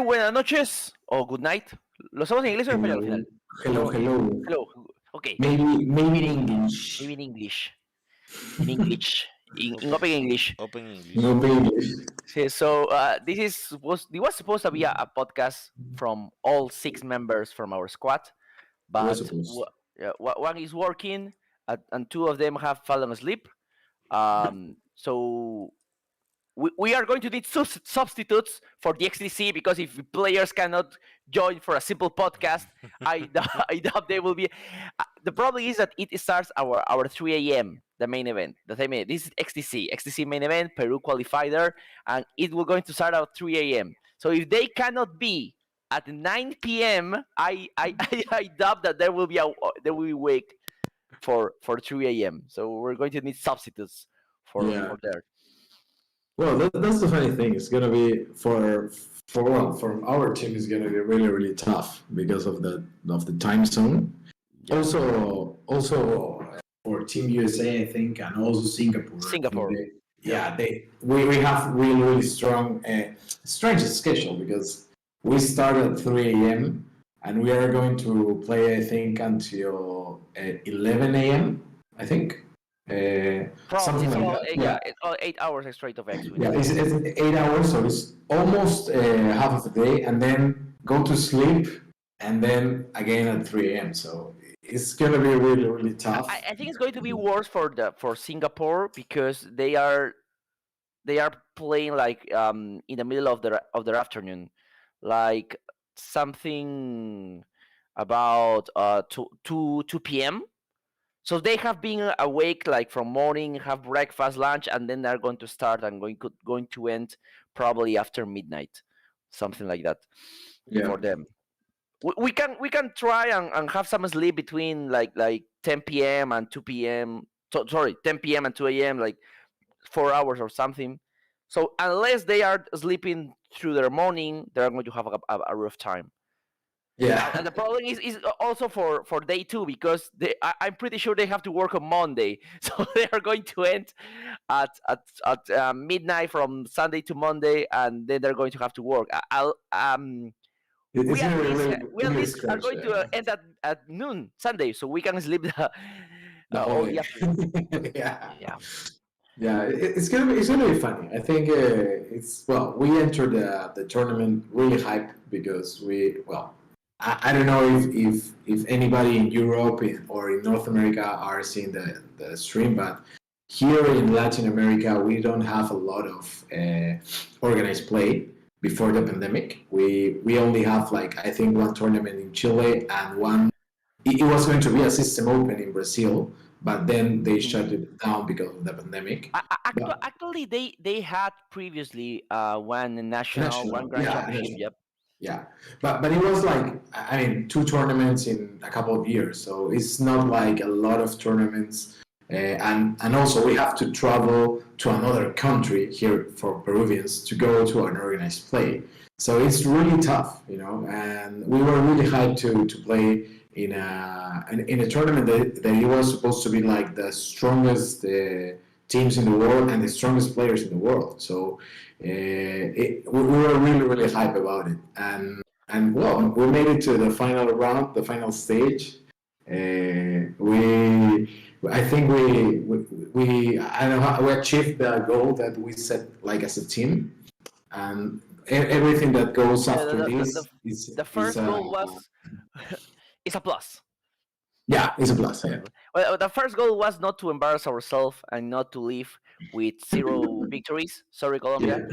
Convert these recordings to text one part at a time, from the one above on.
buenas noches o good night. ¿Lo hacemos en inglés o en español al final? Hello. Hello. Okay. Maybe in English. Maybe in English. In English. In open English. Open English. No English. Okay, so this was supposed to be a podcast from all 6 members from our squad, but one is working and 2 of them have fallen asleep. So we are going to need substitutes for the XTC, because if players cannot join for a simple podcast, I doubt they will be. The problem is that it starts our 3 a.m. the main event. This is XTC main event. Peru qualified there, and it will going to start at 3 a.m. So if they cannot be at 9 p.m., I doubt that there will be wake for 3 a.m. So we're going to need substitutes for there. Well, that's the funny thing. It's gonna be for our team. It's gonna be really, really tough because of the time zone. Yeah. Also for Team USA, I think, and also Singapore. We have really, really strong, strange schedule, because we start at 3 a.m. and we are going to play, I think, until 11 a.m. I think. Something like that. It's all 8 hours straight of X. Yeah, it's 8 hours, so it's almost half of the day, and then go to sleep, and then again at 3 a.m. So it's gonna be really, really tough. I think it's going to be worse for Singapore, because they are playing like in the middle of their afternoon, like something about 2 p.m. So they have been awake like from morning, have breakfast, lunch, and then they're going to start and going to end probably after midnight, something like that. For them. We can try and have some sleep between like 10 p.m. and 2 p.m. 10 p.m. and 2 a.m. like 4 hours or something. So unless they are sleeping through their morning, they're going to have a rough time. Yeah, and the problem is also for day 2, because I'm pretty sure they have to work on Monday, so they are going to end at midnight from Sunday to Monday, and then they're going to have to work. We at least are going to end at noon Sunday, so we can sleep all the afternoon. Yeah, it's gonna be funny. I think we entered the tournament really hyped, because I don't know if anybody in Europe or in North America are seeing the stream, but here in Latin America, we don't have a lot of organized play before the pandemic. We only have, I think, one tournament in Chile, and one. It was going to be a system open in Brazil, but then they shut it down because of the pandemic. Actually, they had previously one national, one grand championship. Yep. Yeah, but it was 2 tournaments in a couple of years, so it's not like a lot of tournaments, and also we have to travel to another country here for Peruvians to go to an organized play, so it's really tough, and we were really hyped to play in a tournament that it was supposed to be like the strongest teams in the world and the strongest players in the world. So we were really, really hyped about it. And we made it to the final round, the final stage. I think we achieved the goal that we set as a team, and everything that goes after this is the first goal was it's a plus. Yeah, it's a plus. Yeah. Well, the first goal was not to embarrass ourselves and not to leave with 0 victories. Sorry, Colombia.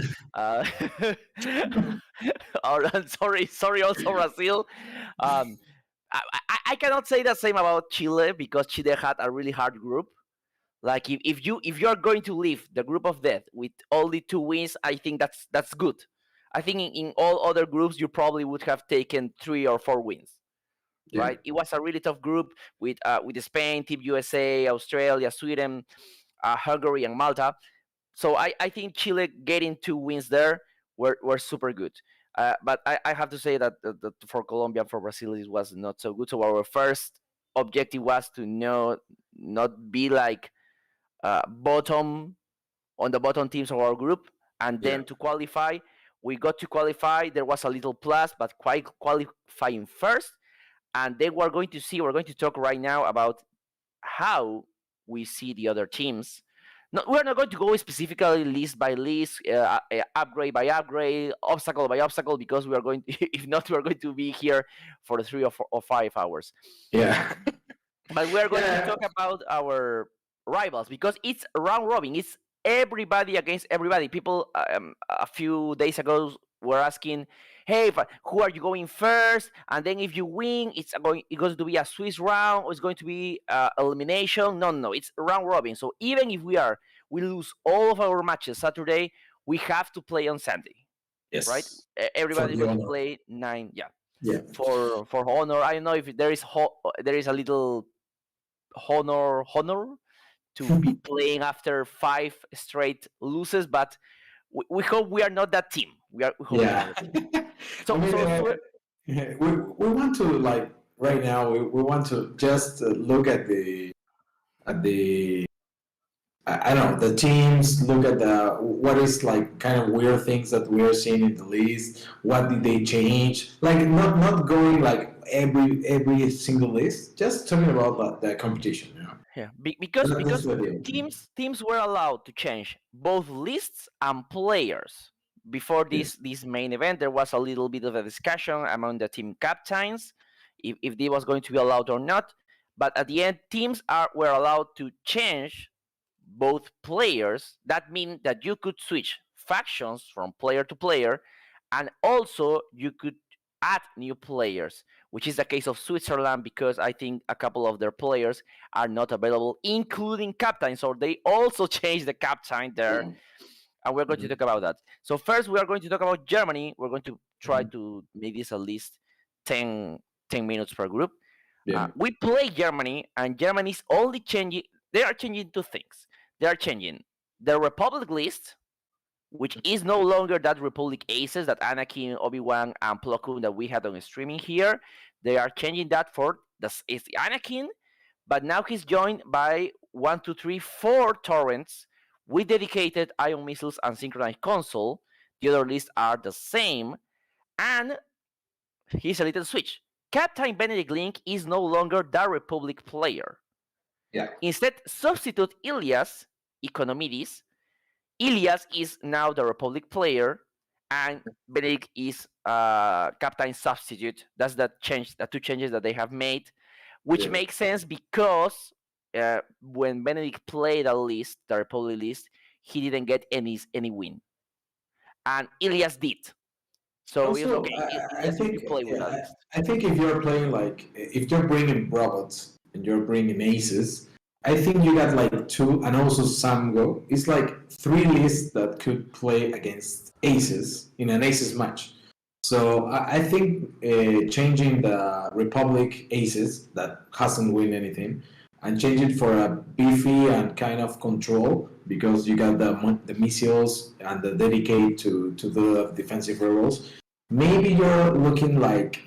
Sorry, also Brazil. I cannot say the same about Chile, because Chile had a really hard group. Like if you are going to leave the group of death with only 2 wins, I think that's good. I think in all other groups you probably would have taken 3 or 4 wins. Yeah. Right, it was a really tough group with Spain, Team USA, Australia, Sweden, Hungary, and Malta. So I think Chile getting 2 wins there were super good. But I have to say that for Colombia and for Brazil it was not so good. So our first objective was to not be bottom on the bottom teams of our group, and then to qualify we got to qualify. There was a little plus, but quite qualifying first. And then we're going to talk right now about how we see the other teams. No, we're not going to go specifically list by list, upgrade by upgrade, obstacle by obstacle, because we are going to, if not, we are going to be here for 3 or 5 hours. Yeah. But we are going to Yeah. talk about our rivals, because it's round robin. It's everybody against everybody. People a few days ago were asking, "Hey, who are you going first?" And then if you win, it's going to be a Swiss round, or it's going to be elimination. No, no, it's round robin. So even if we lose all of our matches Saturday, we have to play on Sunday, Yes. right? For Everybody's the going to honor. play 9. Yeah, Yeah. for honor. I don't know if there is a little honor to be playing after 5 straight losses, but we hope we are not that team. We hope we are Yeah. not that team. So, I mean, so we want to, like, right now we want to just look at the I don't know, the teams, look at what is like kind of weird things that we are seeing in the list. What did they change? Like, not going like every single list, just talking about the competition. yeah, because That's what they. teams were allowed to change both lists and players. Before Yes. this main event, there was a little bit of a discussion among the team captains if they was going to be allowed or not. But at the end, teams were allowed to change both players. That means that you could switch factions from player to player, and also you could add new players, which is the case of Switzerland, because I think a couple of their players are not available, including captain. So they also changed the captain there, and we're going to talk about that. So first, we are going to talk about Germany. We're going to try to make this at least 10 minutes per group. Yeah. We play Germany, and Germany's only changing. They are changing 2 things. They are changing the Republic list, which is no longer that Republic Aces, that Anakin, Obi-Wan, and Plo Koon that we had on streaming here. They are changing that for it's Anakin, but now he's joined by 1, 2, 3, 4 torrents with dedicated ion missiles and synchronized console. The other lists are the same, and here's a little switch. Captain Benedict Link is no longer the Republic player. Yeah. Instead, substitute Ilias Economides. Ilias is now the Republic player, and Benedict is captain substitute. That's the 2 changes that they have made, which makes sense because when Benedict played the Republic list, he didn't get any win, and Ilias did. So Also, it's okay. I think you play with that list. I think if you're playing, like, if you're bringing robots and you're bringing aces, I think you got like 2, and also Samgo. It's like 3 lists that could play against aces in an aces match. So I think changing the Republic aces that hasn't win anything, and change it for a beefy and kind of control, because you got the missiles and the dedicate to the defensive rebels. Maybe you're looking like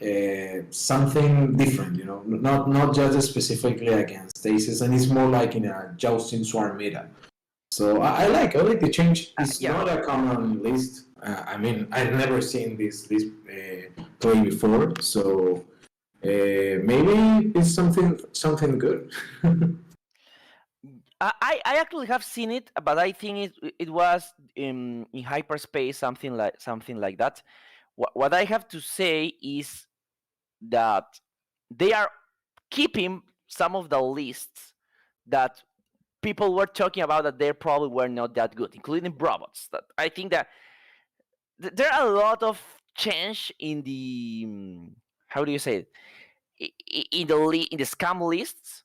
something different, not just specifically against aces, and it's more like in a jousting swarm meta. So I like the change. It's not a common list. I mean, I've never seen this play before, so maybe it's something good. I actually have seen it, but I think it was in hyperspace, something like that. What I have to say is that they are keeping some of the lists that people were talking about that they probably were not that good, including robots. That I think that there are a lot of change in the how do you say it, in the scam lists,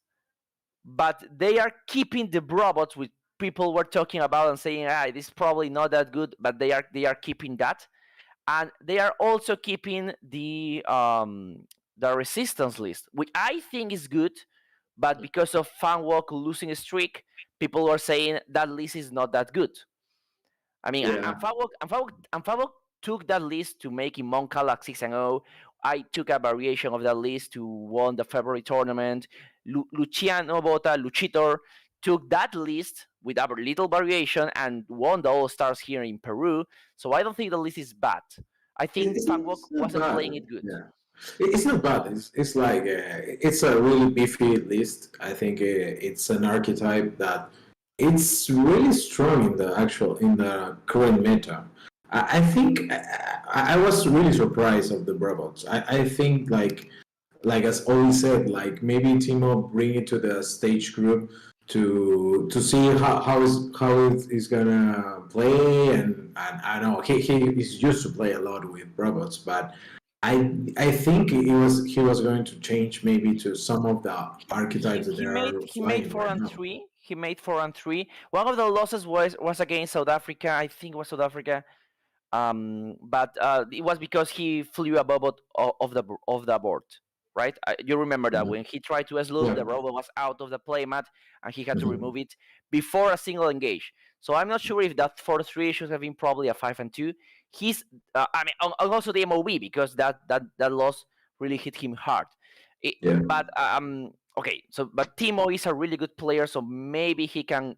but they are keeping the robots with people were talking about and saying, this is probably not that good, but they are keeping that. And they are also keeping the resistance list, which I think is good, but because of Fanwalk losing a streak, people were saying that list is not that good. I mean, and Fanwalk took that list to make him Moncala 6-0. I took a variation of that list to won the February tournament. Luciano Bota, Luchitor, took that list with a little variation and won the All Stars here in Peru. So I don't think the list is bad. I think Van Gogh It's not wasn't bad. playing it good. Yeah. It's not bad. It's like it's a really beefy list. I think it's an archetype that it's really strong in the current meta. I think I was really surprised of the robots. I think like as Oli said, like maybe Timo bring it to the stage group to see how it is gonna play, and I know he is used to play a lot with robots, but I think he was going to change maybe to some of the archetypes that they are He made flying four right and now. three. He made 4-3. One of the losses was against South Africa. I think it was South Africa. But it was because he flew above of the board, right? You remember that Mhm. when he tried to slow, Yeah. the robot was out of the playmat, and he had to Mhm. remove it before a single engage. So I'm not sure if that 4-3 should have been probably a 5-2. He's, I mean, and also the MOB, because that loss really hit him hard. Yeah. But okay, so but Timo is a really good player, so maybe he can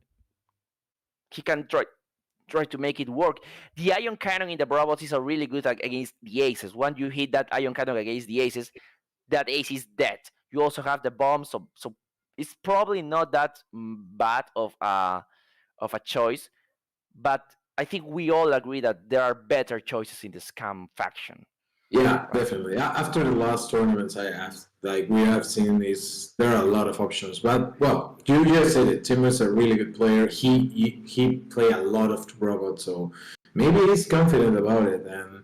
try to make it work. The ion cannon in the robots is a really good against the aces. Once you hit that ion cannon against the aces, that ace is dead. You also have the bomb, so it's probably not that bad of a choice. But I think we all agree that there are better choices in the scam faction. Yeah, Right? definitely. After the last tournaments I asked, like we have seen is there are a lot of options. But well, you just said it. Tim is a really good player. He play a lot of robots, so maybe he's confident about it. And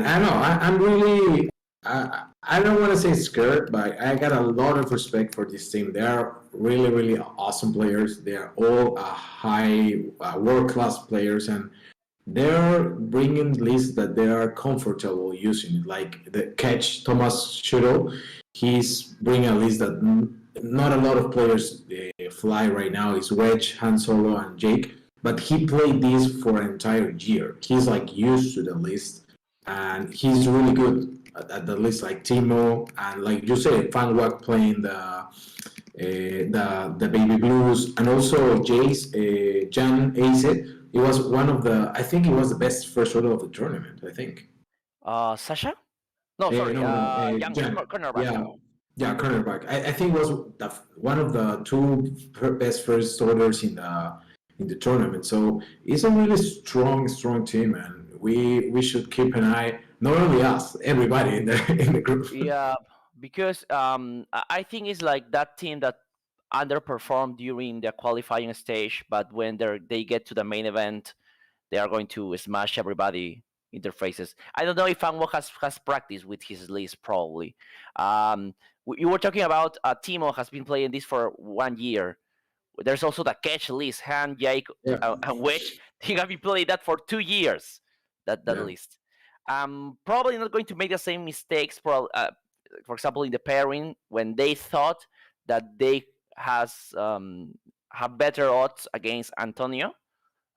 I know I'm really I don't want to say scared, but I got a lot of respect for this team. They are really awesome players. They are all high world class players, and they're bringing lists that they are comfortable using. Like the catch Thomas Schuttle, he's bringing a list that not a lot of players fly right now. It's Wedge, Han Solo, and Jake. But he played this for an entire year. He's like used to the list, and he's really good at the list. Like Timo, and like you said, Fan Wak playing the baby blues, and also Jace Jan Ace. It was one of the. I think it was the best first order of the tournament. I think. Sasha? No, sorry. No, Young Jan. cornerback. Yeah, yeah, cornerback. I think it was one of the two best first orders in the tournament. So it's a really strong team, and we should keep an eye. Not only us, everybody in the group. Yeah, because I think it's like that team that underperformed during the qualifying stage, but when they get to the main event, they are going to smash everybody in their faces. I don't know if Angwo has practiced with his list, probably. You were talking about Timo has been playing this for 1 year. There's also the catch list, Han, Jake, Yeah, and Wedge. He have been playing that for 2 years. That yeah, list. Probably not going to make the same mistakes. For example, in the pairing, when they thought that they have better odds against Antonio,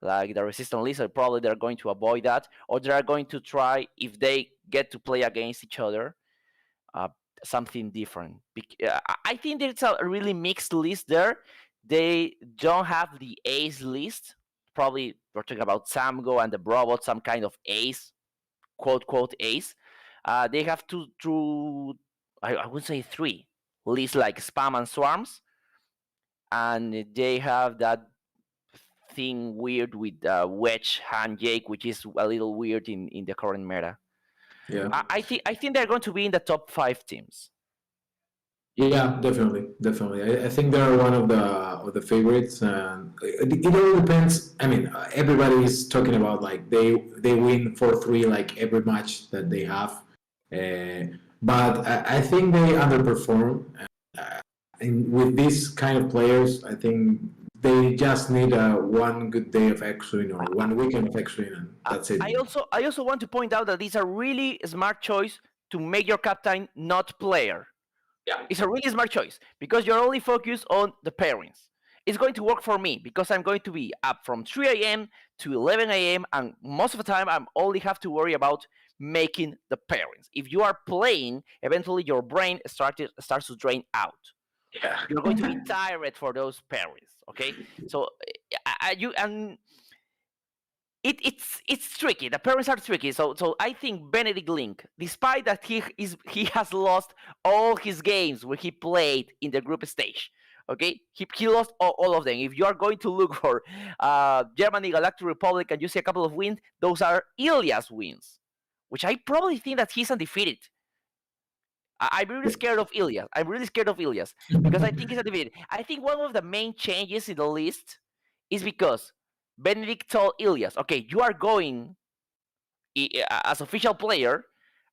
like the resistant list, probably they're going to avoid that, or they are going to try, if they get to play against each other, uh, something different. I think there's a really mixed list there. They don't have the ace list. Probably we're talking about Samgo and the robot, some kind of ace, quote ace. They have I would say three lists like spam and swarms, and they have that thing weird with wedge hand Jake, which is a little weird in the current meta. yeah. I think they're going to be in the top 5 teams. Yeah, definitely. I think they're one of the favorites, and it all depends. I mean, everybody is talking about like they win 4-3 like every match that they have, but I think they underperform. And with these kind of players, I think they just need one good day of X-Wing or one weekend of X-Wing, and that's it. I also want to point out that it's a really smart choice to make your captain not player. Yeah. It's a really smart choice because you're only focused on the pairings. It's going to work for me because I'm going to be up from 3 a.m. to 11 a.m. and most of the time I only have to worry about making the pairings. If you are playing, eventually your brain starts to drain out. Yeah. You're going to be tired for those pairings. Okay, so you and it's tricky. The pairings are tricky. So I think Benedict Link, despite that he has lost all his games when he played in the group stage. Okay, he lost all of them. If you are going to look for Germany, Galactic Republic, and you see a couple of wins, those are Ilias wins, which I probably think that he's undefeated. I'm really scared of Ilias. I'm really scared of Ilias because I think he's undefeated. I think one of the main changes in the list is because Benedict told Ilias, okay, you are going as official player,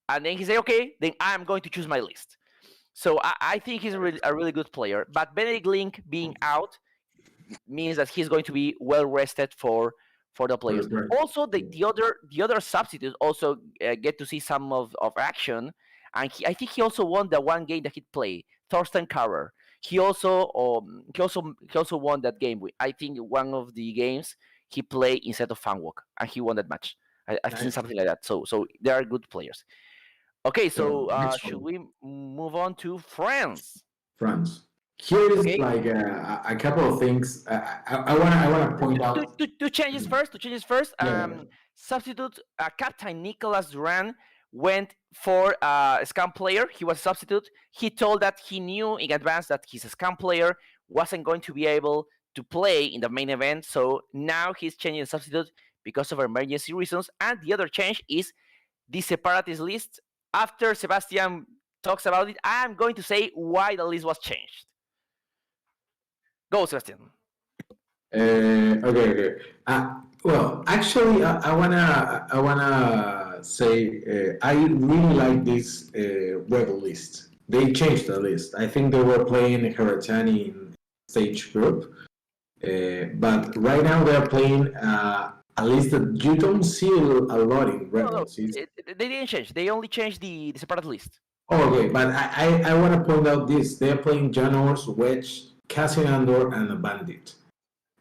and then he said, okay, then I'm going to choose my list. So I think he's a really good player. But Benedict Link being out means that he's going to be well rested for the players. Also, the other substitutes also get to see some of action, and I think he also won the one game that he played. Thorsten Karrer. He also won that game. I think one of the games he played instead of Fanwok, and he won that match. I've seen something like that. So they are good players. Okay, so should we move on to France? France. Here is like a couple of things. I wanna point out two changes first. Substitute Captain Nicolas Duran went for a scam player. He was a substitute. He told that he knew in advance that his scam player wasn't going to be able to play in the main event. So now he's changing the substitute because of emergency reasons. And the other change is the separatist list. After Sebastian talks about it, I'm going to say why the list was changed. Go, Sebastian. Okay. Well, actually, I wanna say I really like this rebel list. They changed the list. I think they were playing Heretani in stage group, but right now they're playing a list that you don't see a lot in rebels. No, they didn't change. They only changed the separate list. Okay, but I want to point out this. They're playing Janors, Wedge, Cassian Andor, and a Bandit.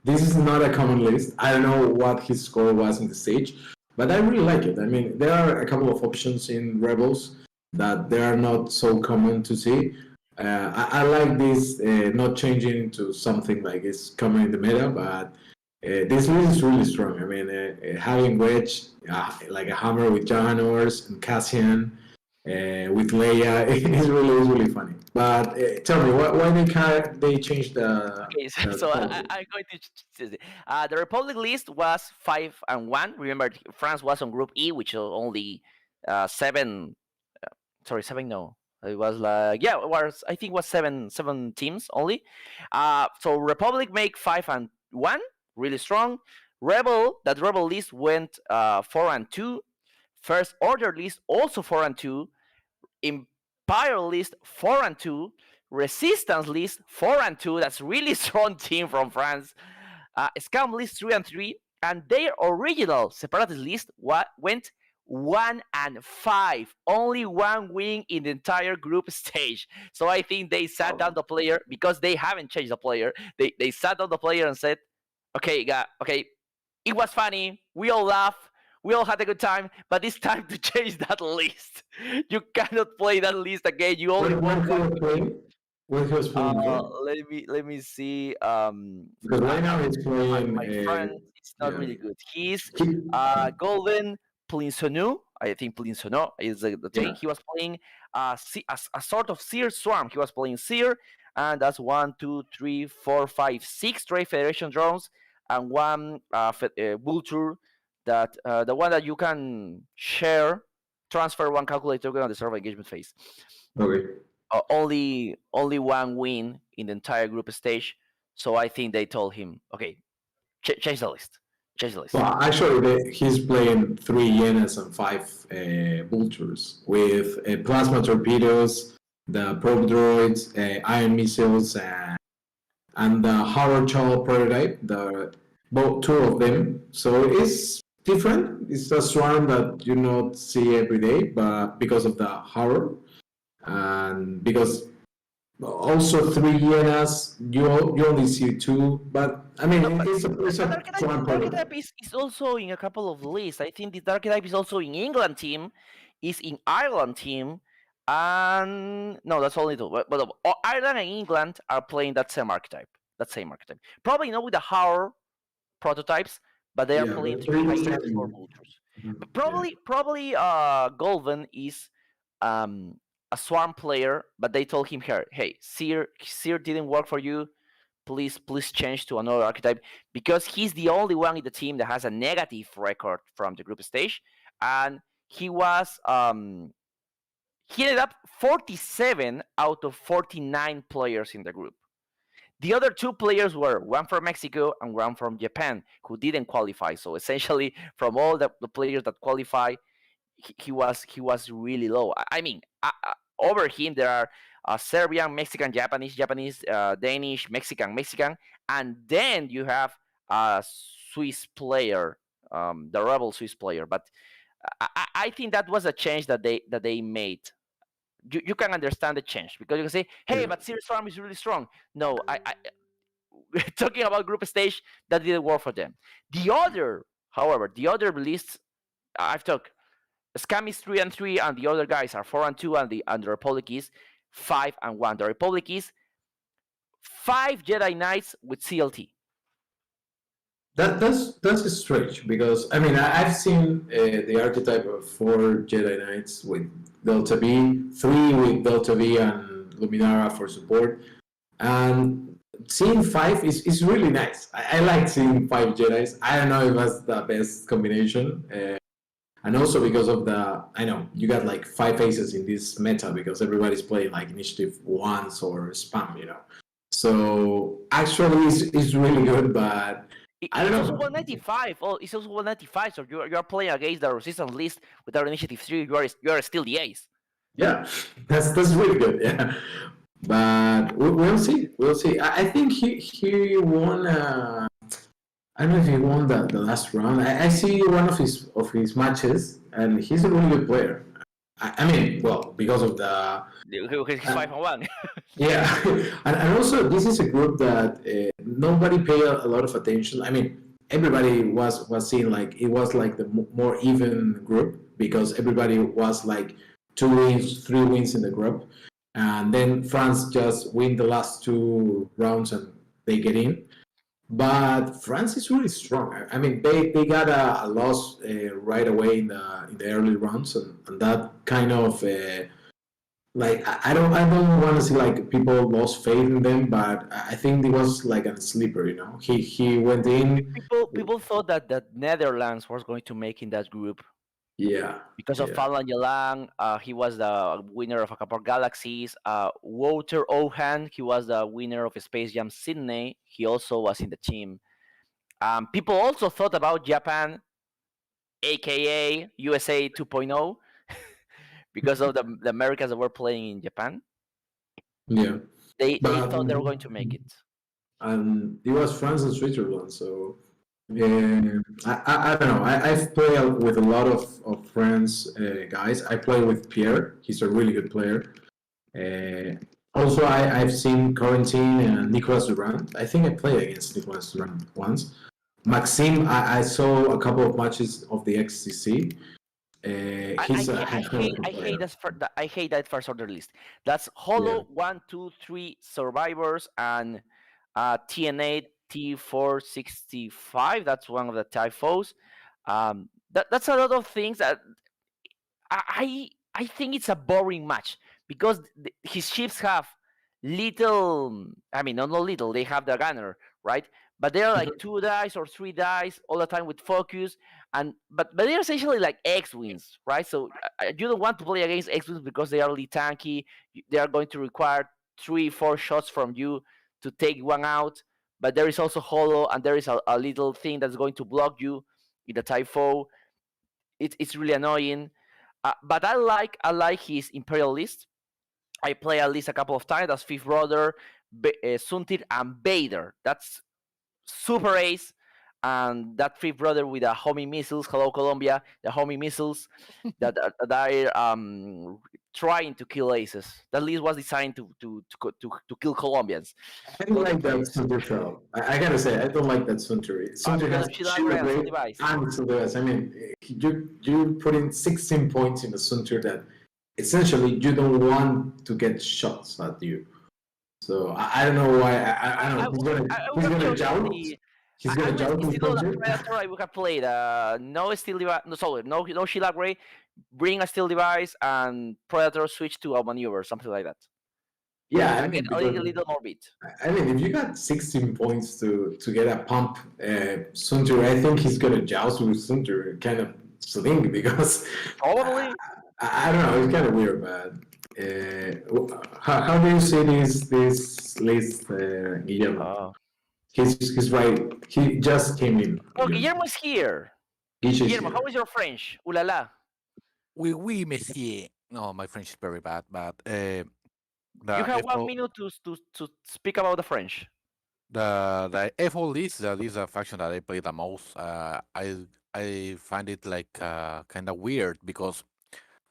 This is not a common list. I don't know what his score was in the stage, but I really like it. I mean, there are a couple of options in Rebels that they are not so common to see. I like this not changing to something like it's common in the meta, but this list is really strong. I mean, having Wedge, like a hammer with Janors and Cassian, with Leia, is really funny. But tell me, why they changed the? Okay, so I'm going to. The Republic list was 5-1. Remember, France was on Group E, which was only 7. Sorry, 7. No, it was like it was. I think it was seven teams only. So Republic make 5-1, really strong. That Rebel list went 4-2. First Order list also 4-2. Empire list 4-2. Resistance list 4-2. That's really strong team from France. Scam list 3-3. And their original separatist list went 1-5. Only one win in the entire group stage. So I think they sat down the player because they haven't changed the player. They sat down the player and said, okay, it was funny. We all laughed. We all had a good time, but it's time to change that list. You cannot play that list again. You only want to let me see. Because right now he's playing. My friend, it's not really good. He's Golden Plinsonu. I think Plinsonu is the thing. Yeah. He was playing a sort of Seer Swarm. He was playing Seer, and that's 1, 2, 3, 4, 5, 6 Trade Federation drones and one Vulture. That the one that you can transfer one calculator on the server engagement phase. Okay. Only one win in the entire group stage. So I think they told him, okay, change the list. Well, actually, he's playing 3 Yenas and 5 Vultures with plasma torpedoes, the probe droids, iron missiles, and the Horror Child prototype. Both 2 of them. So it's different. It's a swarm that you not see every day, but because of the horror, and because also 3 hyenas, you only see 2. But I mean, it's a swarm. Dark Type is also in a couple of lists. I think the Dark Type is also in England team, is in Ireland team, And no, that's only two. But Ireland and England are playing that same archetype. That same archetype. Probably not with the horror prototypes, but they are Yeah, playing but three it was hyenas, four taken. vultures. Mhm. But Yeah. probably Golden is um a swarm player, but they told him here, hey, Seer didn't work for you. Please change to another archetype, because he's the only one in the team that has a negative record from the group stage, and he was he ended up 47 out of 49 players in the group. The other two players were one from Mexico and one from Japan, who didn't qualify. So essentially, from all the players that qualify, he was really low. I mean, over him there are Serbian, Mexican, Japanese, Danish, Mexican, and then you have a Swiss player, the rebel Swiss player. But I think that was a change that they made. You can understand the change, because you can say, hey, Yeah. but Serious Farm is really strong. No, talking about group stage, that didn't work for them. However, the other lists I've talked, Scam is 3-3, and the other guys are 4-2, and the Republic is 5-1. The Republic is 5 Jedi Knights with CLT. That's strange because I mean I've seen the archetype of 4 Jedi Knights with Delta V, 3 with Delta V and Luminara for support, and seeing 5 is really nice. I like seeing 5 Jedi's. I don't know if that's the best combination, and also because of I know you got like 5 aces in this meta because everybody's playing like initiative once or spam, you know. So actually, it's really good, but I don't It's also know. 195. Oh, it's also 195. So you're playing against the resistance list without initiative 3. You are still the ace. Yeah, that's really good. Yeah, but we'll see. We'll see. I think he won. I don't know if he won the last round. I see one of his matches, and he's a really good player. I mean, well, because of the He's 5-1. yeah, and also this is a group that nobody paid a lot of attention. I mean, everybody was seeing like it was like the more even group because everybody was like 2 wins, 3 wins in the group, and then France just win the last 2 rounds and they get in. But France is really strong. I mean, they got a loss right away in the early rounds, and that kind of like I don't want to see like people lost faith in them, but I think it was like a sleeper. You know, he went in. People thought that the Netherlands was going to make in that group Yeah, because of yeah. Faltan Yelang. He was the winner of a couple of galaxies. Walter Ohan, he was the winner of Space Jam Sydney. He also was in the team. People also thought about Japan, aka USA 2.0, because of the Americans that were playing in Japan. Yeah, They but thought they were going to make it. and it was France and Switzerland. So I don't know. I've played with a lot of friends, guys. I play with Pierre. He's a really good player. Also, I've seen Quarantine and Nicolas Durand. I think I played against Nicolas Durand once. Maxime, I saw a couple of matches of the XTC. He's a I hell of hate a player. I hate that first order list. That's Yeah. Holo 1, 2, 3 survivors and TNA T465. That's one of the typos. That's a lot of things that I think it's a boring match because his ships have little. I mean, not little. They have the gunner, right? But they're like 2 dice or 3 dice all the time with focus, and but they're essentially like X wings, right? So you don't want to play against X wings because they are really tanky. They are going to require 3, 4 shots from you to take one out. But there is also Holo, and there is a little thing that's going to block you in the typho. It's really annoying. But I like his Imperial list. I play at least a couple of times. That's Fifth Brother, Suntir, and Vader. That's super ace. And that Fifth Brother with the homing missiles. Hello, Colombia. The homing missiles that are trying to kill aces. That list was designed to kill Colombians. I don't Not the like that players. Sunter fell. I gotta say, I don't like that Sunter. Sunter Because has of Shield shield and rate device. and shield device. I mean, you put in 16 points in the Sunter that essentially you don't want to get shots at you. So I don't know why. I don't know. He's gonna joust. He's gonna joust with Instead of the Frontier. Predator, I would have played no steel device, no shield upgrade, bring a steel device, and Predator switch to a maneuver, something like that. Yeah, I And mean, get a little more beat. I mean, if you got 16 points to get a pump, Sunter, I think he's gonna joust with Sunter, kind of sling because Probably. I don't know. It's kind of weird, man. How do you see this list, Guillermo? He's right. He just came in. Oh, Guillermo is here. Guillermo, how is your French? Ooh la la. Oui, monsieur. No, my French is very bad, but you have 1 minute to speak about the French. The FO list, that is a faction that I play the most. I find it like kind of weird because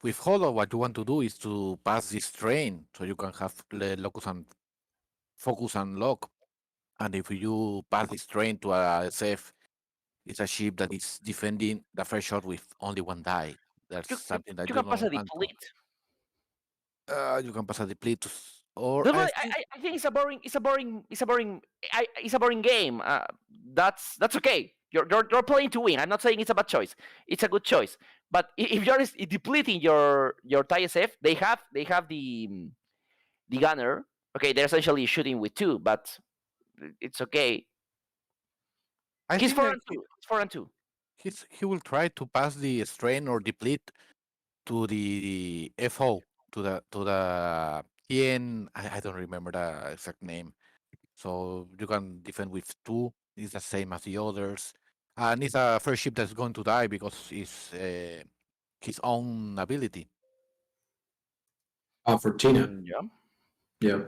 with Holo, what you want to do is to pass this train so you can have locus and focus and lock. And if you pass this train to a SF, it's a ship that is defending the first shot with only one die. That's something that you can pass a deplete. You can pass a deplete, or I think it's a boring game. That's okay. You're playing to win. I'm not saying it's a bad choice. It's a good choice. But if you're depleting your TIE SF, they have the gunner. Okay, they're essentially shooting with 2, but it's okay. He's 4 and 2. He will try to pass the strain or deplete to the FO, to the PN. I don't remember the exact name. So you can defend with 2. It's the same as the others, and it's a first ship that's going to die because it's his own ability. For Tina. Yeah.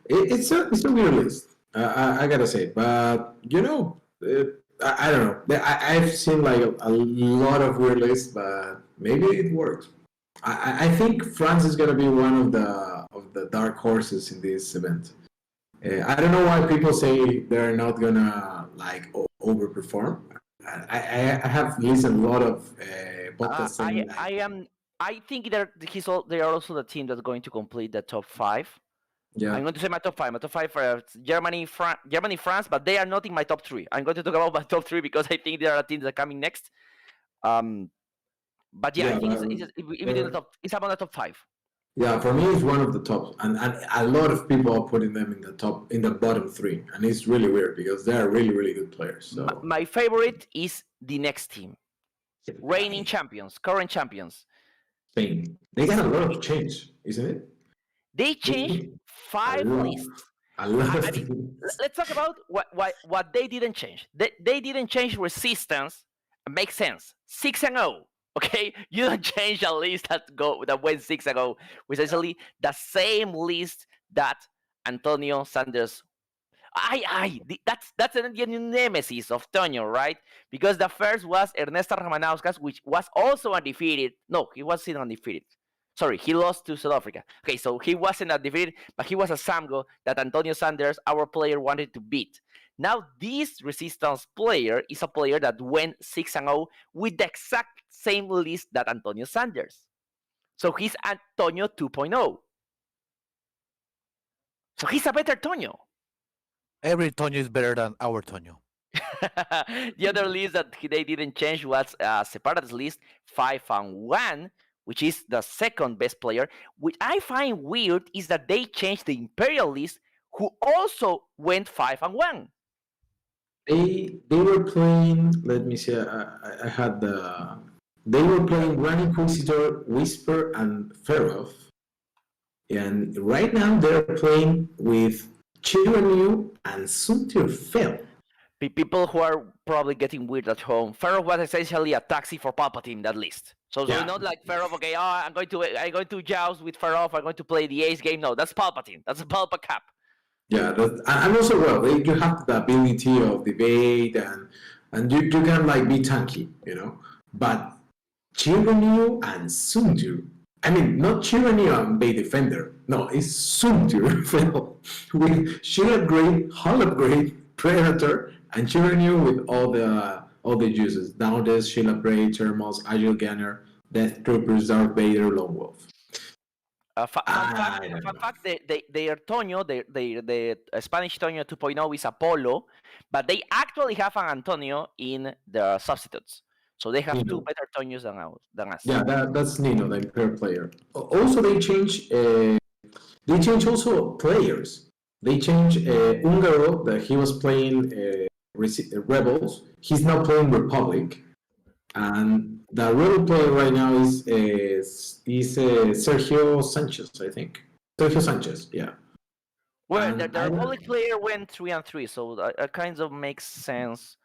It's a weird list. I gotta say, but I don't know. I've seen like a lot of weird lists, but maybe it works. I think France is gonna be one of the dark horses in this event. I don't know why people say they're not gonna like overperform. I have listened a lot of podcasts. I think they are also the team that's going to complete the top 5. Yeah. I'm going to say my top 5. My top 5 are Germany, France, but they are not in my top 3. I'm going to talk about my top 3 because I think there are teams that are coming next. But yeah, I think it's about the top 5. Yeah, for me, it's one of the top, and a lot of people are putting them in the bottom 3, and it's really weird because they are really, really good players. So my favorite is the next team, reigning champions, current champions. Spain. They got a lot of change, isn't it? They changed 5 lists. Let's talk about what they didn't change. They didn't change resistance. It makes sense. 6-0. Okay, you don't change a list that went 6-0, which is essentially the same list that Antonio Sanders. That's the nemesis of Toño, right? Because the first was Ernesto Ramanauskas, which was also undefeated. No, he wasn't undefeated. Sorry, he lost to South Africa. Okay, so he wasn't undefeated, but he was a Samgo that Antonio Sanders, our player, wanted to beat. Now, this resistance player is a player that went 6-0 with the exact same list that Antonio Sanders. So he's Antonio 2.0. So he's a better Toño. Every Toño is better than our Toño. The other list that they didn't change was Separatist list 5-1, which is the second best player. What I find weird is that they changed the Imperial list, who also went 5-1. They were playing. Let me see. I had the. They were playing Grand Inquisitor, Whisper, and Ferov. And right now they're playing with Chironiu and Suntir Fel. People who are probably getting weird at home. Ferov was essentially a taxi for Palpatine, that list. So not like Ferov, okay, I'm going to joust with Ferov, I'm going to play the Ace game. No, that's Palpatine. That's a Palpa cap. Yeah, and also you have the ability of debate and you can like be tanky, But Chironiu and Suntir, I mean, not Chironiu and Bay Defender. No, it's Suntir Fel with shield upgrade, hull upgrade, Predator, and Chironiu with all the uses. Down shield upgrade, thermals, agile gunner, death troopers, Darth Vader, Lone Wolf. Fun fact: their Toño, the Spanish Toño 2.0 is Apollo, but they actually have an Antonio in the substitutes. So they have Nino. two better Toños than us. Yeah, that's Nino, the Imperial player. Also, they change also players. They change Ungaro, that he was playing Rebels. He's now playing Republic. And the Rebel player right now is Sergio Sanchez, I think. Sergio Sanchez, yeah. Well, And the Republic player went 3-3, so that kind of makes sense.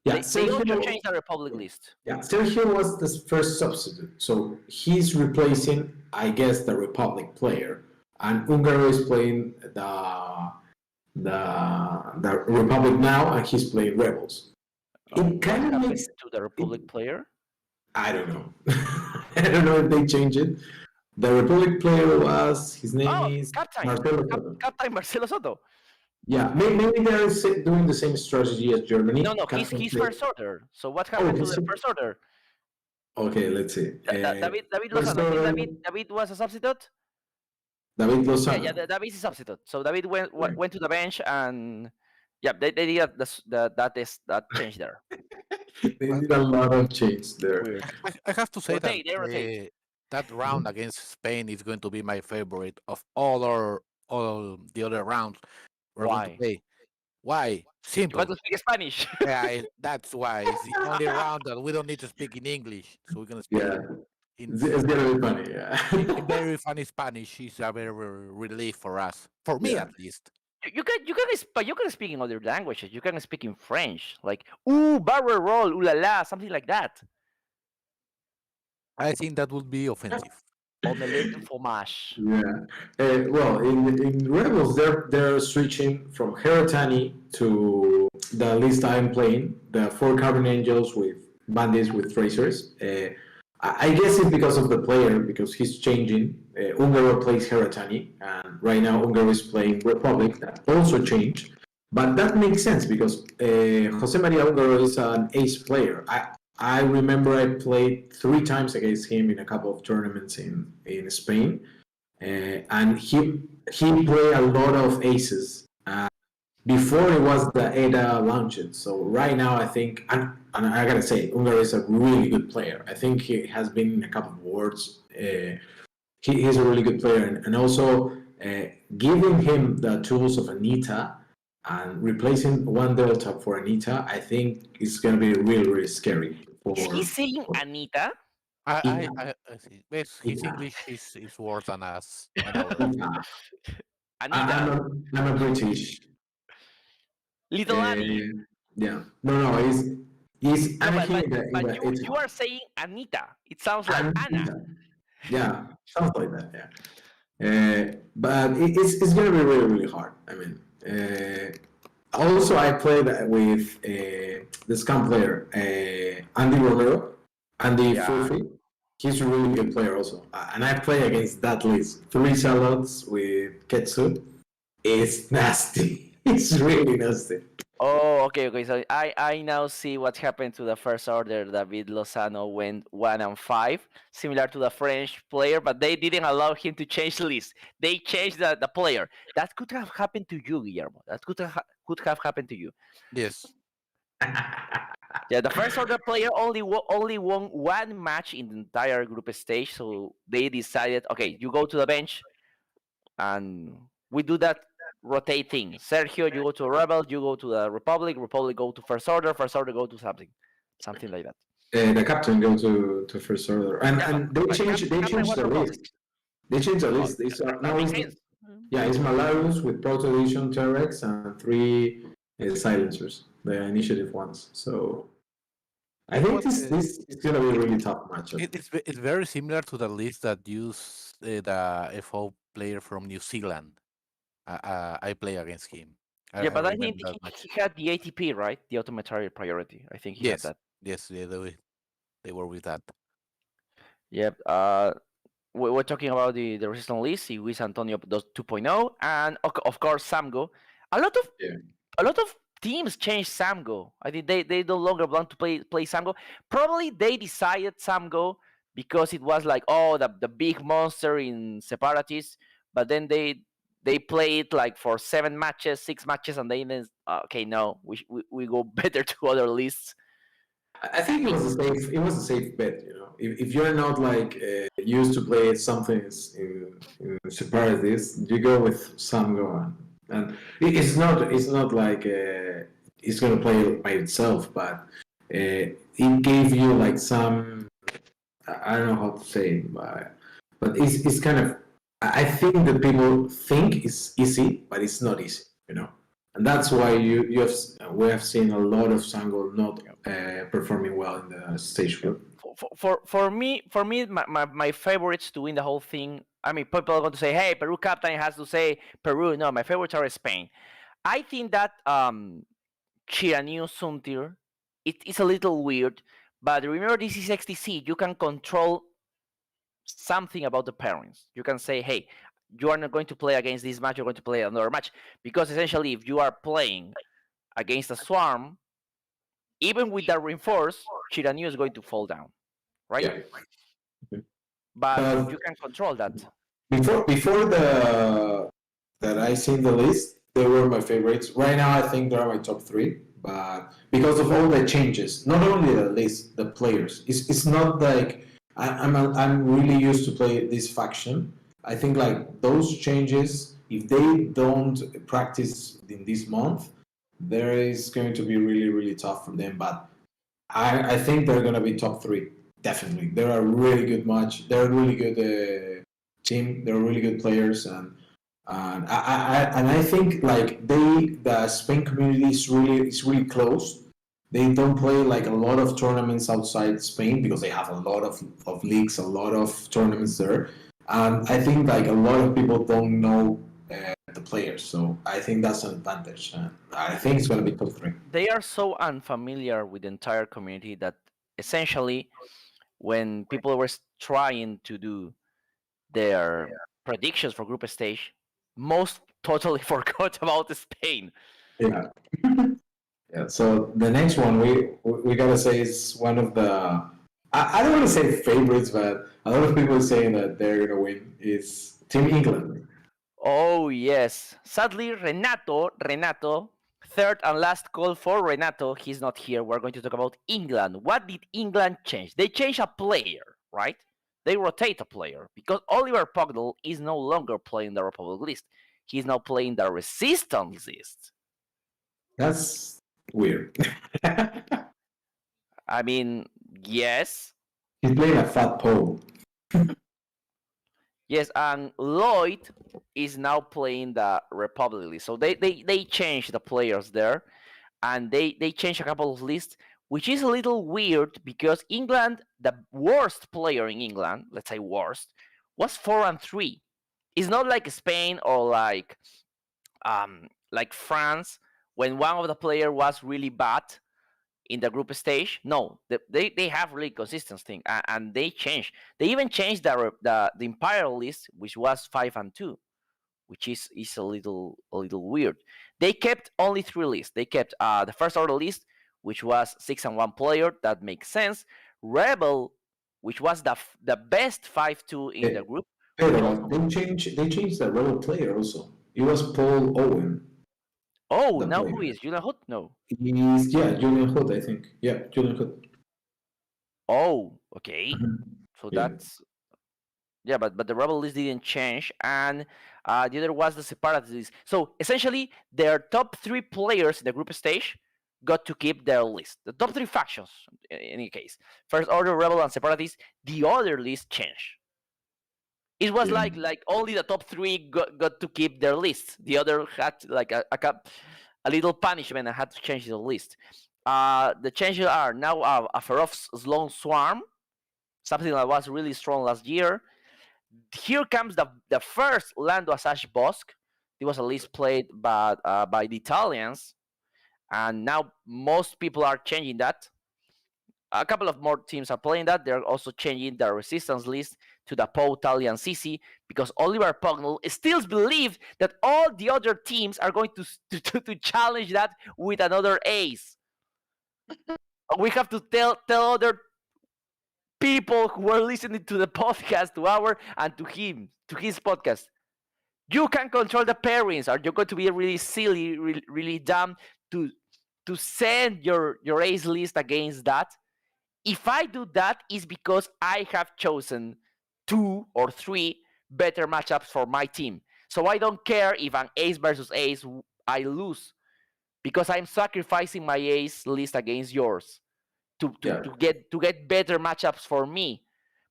Yeah, They Sergio, also changed the Republic list. Yeah, Sergio was the first substitute, so he's replacing, I guess, the Republic player, and Ungaro is playing the Republic now, and he's playing Rebels. It kind of makes to the Republic player. I don't know. I don't know if they changed it. The Republic player was his name is Marcelo Soto. Captain Marcelo Soto. Yeah, maybe they're doing the same strategy as Germany. No, he's first order. So what happened to the first order? Okay, let's see. David Lozano. David was a substitute. David Lozano. Yeah, David is a substitute. So David went to the bench, and yeah, they did that change there. They did a lot of change there. I have to say that round against Spain is going to be my favorite of all the other rounds. Why? Why? Simple. You want to speak Spanish. Yeah, that's why. It's the only round that we don't need to speak in English, so we're gonna speak. It's gonna be funny. Yeah. Very funny Spanish is a very relief for us, for me at least. You can speak in other languages. You can speak in French, like barrel roll, ooh la la, something like that. I think that would be offensive. Omelette and fromage. Yeah. Well, in Rebels, they're switching from Heratani to the list I'm playing, the 4 Carbon Angels with bandits with tracers. I guess it's because of the player, because he's changing. Ungaro plays Heratani, and right now Ungaro is playing Republic, that also changed. But that makes sense because Jose Maria Ungaro is an ace player. I remember I played 3 times against him in a couple of tournaments in Spain, and he played a lot of aces before it was the ETA launched. So right now I think, and I gotta say, Ungaro is a really good player. I think he has been in a couple of awards. He's a really good player, and also giving him the tools of Anita and replacing one Delta for Anita, I think is going to be really, really scary. Is he saying Anita? I see. His English is worse than us. Anita. I'm a British. Little Annie. Yeah. No, he's but you are saying Anita. It sounds like Anna. Yeah, sounds like that, yeah. But it's going to be really, really hard. I mean, also I played with the scam player, Andy Romero, Andy Fulfi. He's a really good player also. And I play against that list. 3 salads with Ketsu. It's nasty. It's really nasty. Oh, okay. So I now see what happened to the first order. David Lozano went 1-5, similar to the French player, but they didn't allow him to change the list. They changed the player. That could have happened to you, Guillermo. That could have happened to you. Yes. Yeah, the first order player only won 1 match in the entire group stage, so they decided, okay, you go to the bench, and we do that rotate thing. Sergio, you go to Rebel, you go to the Republic go to first order go to something like that. The captain go to first order, and they changed the list. They changed the list. It's Malarius with Proto Edition T-Rex and 3 silencers, the initiative ones. So I think this is gonna be a really tough match. It's very similar to the list that used the FO player from New Zealand. I play against him. But I think he had the ATP, right? The automatic priority. I think he had that. Yes, they were with that. Yep. We're talking about the resistance list. Luis Antonio 2.0, and of course Samgo. A lot of teams changed Samgo. I think they no longer want to play Samgo. Probably they decided Samgo because it was like, oh, the big monster in separatists, but then they play it like for 7 matches, 6 matches, and then okay, no, we go better to other lists. I think it was a safe bet. If you're not like used to play something in separatist, you go with some Gohan, and it's not like it's gonna play by itself, but it gave you like some, I don't know how to say it, but it's kind of, I think that people think it's easy, but it's not easy, and that's why we have seen a lot of Sangol not performing well in the stage group. For me, my favorites to win the whole thing. I mean, people are going to say, "Hey, Peru captain has to say Peru." No, my favorites are Spain. I think that Chiraniu Suntir, it's a little weird, but remember this is XTC. You can control something about the parents. You can say, "Hey, you are not going to play against this match. You're going to play another match," because essentially, if you are playing against a swarm, even with the reinforce, Chiraniu is going to fall down, right? Yeah. But you can control that. Before that I seen the list, they were my favorites. Right now, I think they're my top 3. But because of all the changes, not only the list, the players, it's not like I'm really used to play this faction. I think like those changes, if they don't practice in this month, there is going to be really, really tough for them. But I think they're going to be top 3, definitely. They're a really good match. They're a really good team. They're really good players, and I think like the Spain community is really close. They don't play like a lot of tournaments outside Spain because they have a lot of leagues, a lot of tournaments there. And I think like a lot of people don't know the players, so I think that's an advantage. I think it's going to be top 3. They are so unfamiliar with the entire community that essentially, when people were trying to do their predictions for group stage, most totally forgot about Spain. Yeah. Yeah. So the next one we gotta say is one of the, I don't want to say favorites, but a lot of people are saying that they're gonna win. Is Team England. Oh yes. Sadly, Renato, third and last call for Renato. He's not here. We're going to talk about England. What did England change? They changed a player, right? They rotate a player because Oliver Pogdell is no longer playing the Republic list. He's now playing the Resistance list. That's weird. I mean, yes. He's playing a fat pole. Yes, and Lloyd is now playing the Republic list. So they changed the players there, and they changed a couple of lists, which is a little weird because England, the worst player in England, let's say worst, was 4-3. It's not like Spain or like France, when one of the player was really bad in the group stage. No, they have really consistent thing, and they changed. They even changed the Imperial list, which was 5-2, which is a little weird. They kept only 3 lists. They kept the first order list, which was 6-1 player. That makes sense. Rebel, which was the best 5-2 in the group. Pero they changed the Rebel player also. It was Paul Owen. Oh, now who is Julian Hood? No. He's Julian Hood, I think. Yeah, Julian Hood. Oh, okay. So that's but the Rebel list didn't change, and the other was the Separatist list. So essentially, their top 3 players in the group stage got to keep their list. The top 3 factions, in any case, First Order, Rebel, and Separatist. The other list changed. It was like only the top 3 got to keep their list. The other had like a little punishment and had to change the list. The changes are now a Feroz Sloan Swarm, something that was really strong last year. Here comes the first Lando Asajj Bossk. It was a list played by the Italians, and now most people are changing that. A couple of more teams are playing that. They're also changing the Resistance list to the Po Italian CC because Oliver Pogdell still believes that all the other teams are going to challenge that with another ace. We have to tell other people who are listening to the podcast, to our and to his podcast. You can control the pairings. Are you going to be really silly, really dumb to send your ace list against that? If I do that, it's because I have chosen 2 or 3 better matchups for my team. So I don't care if an ace versus ace I lose, because I'm sacrificing my ace list against yours to get better matchups for me.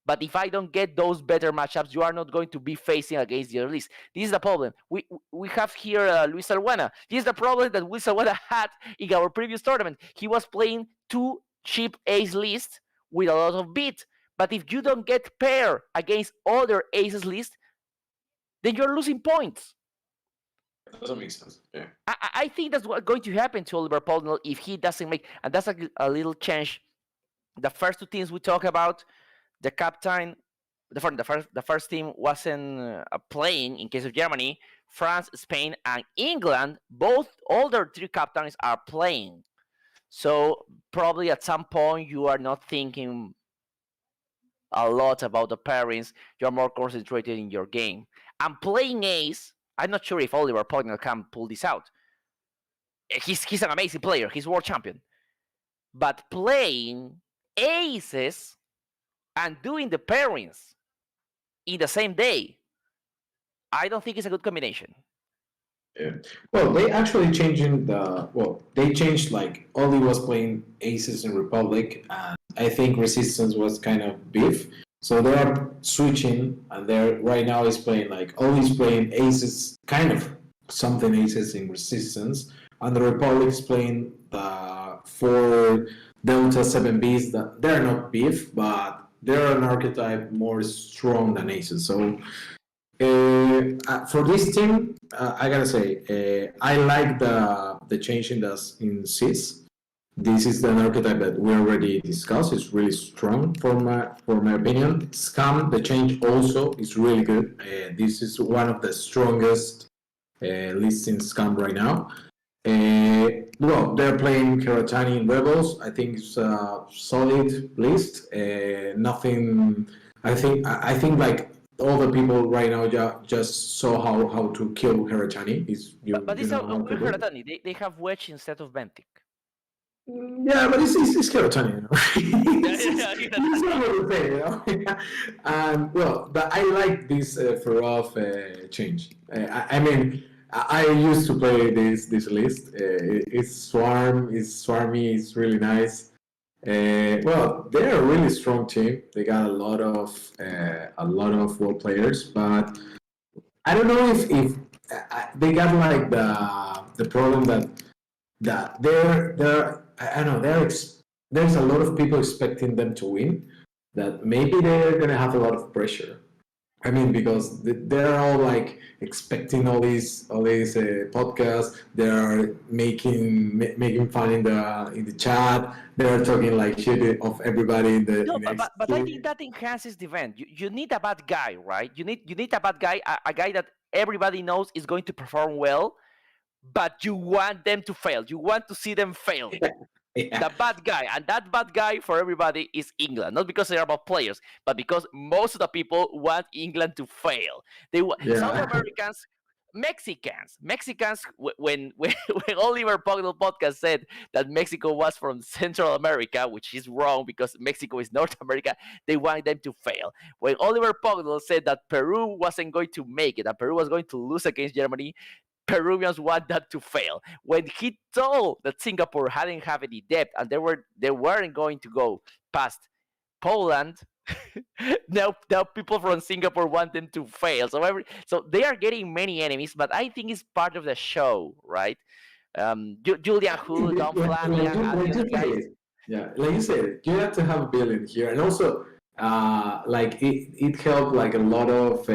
But if I don't get those better matchups, you are not going to be facing against the other list. This is the problem. We have here Luis Albuena. This is the problem that Luis Albuena had in our previous tournament. He was playing 2 cheap ace lists with a lot of beat. But if you don't get pair against other aces list, then you're losing points. That doesn't make sense. Yeah. I think that's what's going to happen to Oliver Poldnell if he doesn't make, and that's a little change. The first 2 teams we talk about, the captain, the first team wasn't playing in case of Germany. France, Spain, and England, all their 3 captains are playing. So probably at some point you are not thinking a lot about the pairings. You're more concentrated in your game. And playing ace, I'm not sure if Oliver Poldnell can pull this out. He's an amazing player. He's world champion. But playing aces and doing the pairings in the same day, I don't think it's a good combination. Yeah. Well, they actually they changed, like, Oli was playing aces in Republic, and I think Resistance was kind of beef. So they are switching, and they're right now is playing, like, Oli's playing aces, kind of something aces in Resistance, and the Republic is playing the 4 Delta 7Bs that they're not beef, but they're an archetype more strong than aces. So for this team, I gotta say, I like the change in CIS. This is an archetype that we already discussed. It's really strong for my opinion. Scam, the change also is really good. This is one of the strongest lists in Scam right now. Well, they're playing Keratani in Rebels. I think it's a solid list. Nothing. I think like all the people right now just saw how to kill Keratani. But it's a Keratani. They have Wedge instead of Bentic. Yeah, but it's Keratani, you know. It's not what to say, you know. And well, but I like this Ferof change. I mean, I used to play this list. It's swarmy. It's really nice. Well, they're a really strong team. They got a lot of world players, but I don't know if they got like the problem that they're I don't know, there's a lot of people expecting them to win, that maybe they're gonna have a lot of pressure. I mean, because they're all like expecting all these podcasts. They're making fun in the chat. They're talking like shit of everybody in the. No, but I think that enhances the event. You need a bad guy, right? You need a bad guy, a guy that everybody knows is going to perform well, but you want them to fail. You want to see them fail. Yeah. The bad guy, and that bad guy for everybody is England. Not because they're about players, but because most of the people want England to fail. South Americans, Mexicans. When Oliver Pognell podcast said that Mexico was from Central America, which is wrong because Mexico is North America, they wanted them to fail. When Oliver Pognell said that Peru wasn't going to make it and Peru was going to lose against Germany, Peruvians want that to fail. When he told that Singapore hadn't have any depth and they weren't going to go past Poland, now people from Singapore want them to fail. So they are getting many enemies, but I think it's part of the show, right? Julian Hu, Don Flanagan, yeah, like you said, you have to have a billion here, and also like it helped like a lot of.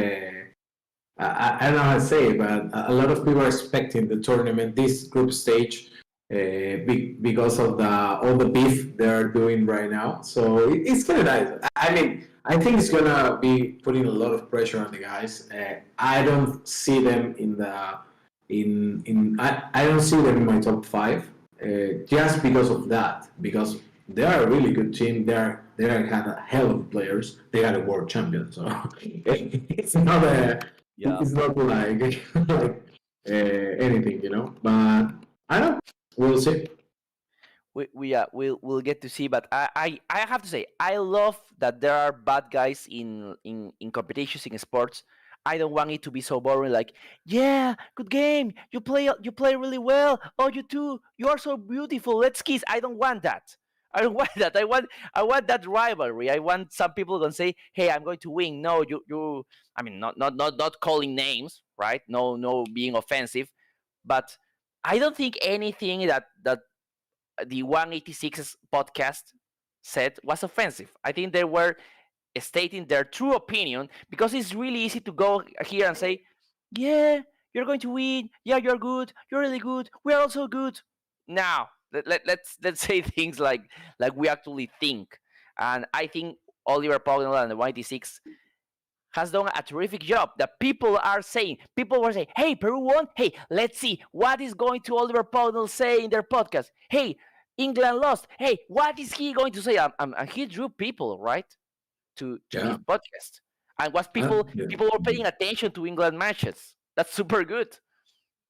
I don't know how to say it, but a lot of people are expecting the tournament, this group stage, because of all the beef they're doing right now. So it's kind of nice. I mean, I think it's gonna be putting a lot of pressure on the guys. I don't see them I don't see them in my top 5, just because of that. Because they are a really good team. They're they had a hell of players. They had a world champion, so it's not Yeah. it's not like like anything, you know. But I don't know. We'll see. We'll get to see, but I have to say I love that there are bad guys in competitions in sports. I don't want it to be so boring. Like, yeah, good game. You play really well. Oh, you too. You are so beautiful. Let's kiss. I don't want that. I don't want that. I want that rivalry. I want some people gonna say, hey, I'm going to win. No, you. I mean, not calling names, right? No, being offensive, but I don't think anything that the 186 podcast said was offensive. I think they were stating their true opinion because it's really easy to go here and say, yeah, you're going to win. Yeah, you're good. You're really good. We're also good. Now, let's say things like we actually think. And I think Oliver Pognell and the 186 has done a terrific job. The people are saying, people were saying, hey, Peru won. Hey, let's see what is going to Oliver Pownell say in their podcast. Hey, England lost. Hey, what is he going to say? And he drew people right to his Yeah. podcast, and was Yeah. people were paying attention to England matches. That's super good.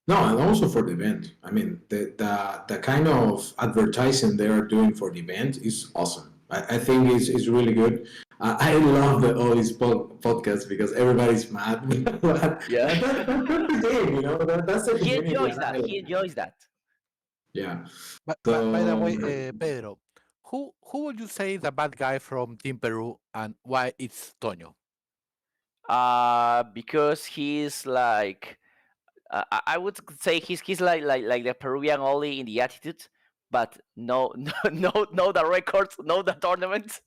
No, and also for the event. I mean, the kind of advertising they are doing for the event is awesome. I think it's really good. I love the all these podcasts because everybody's mad. But Yeah, that's the game, you know. That's the he community. enjoys And I that. He love it. enjoys that. Yeah. But by the So way, Pedro, who would you say is the bad guy from Team Peru and why it's Toño? Because he's like I would say he's like the Peruvian only in the attitude, but no no the records, no the tournaments.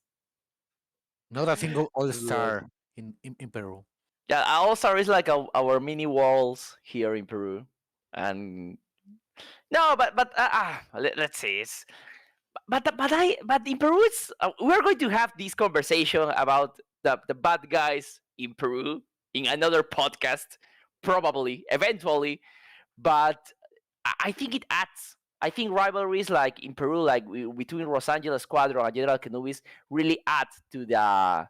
Not a single All Like, Star in Peru. yeah, All Star is like our mini walls here in Peru, and no, but let's see. But in Peru, we're going to have this conversation about the bad guys in Peru in another podcast, probably eventually. But I think it adds. I think rivalries like in Peru, like between Rosangela Squadron and General Canubis, really add to the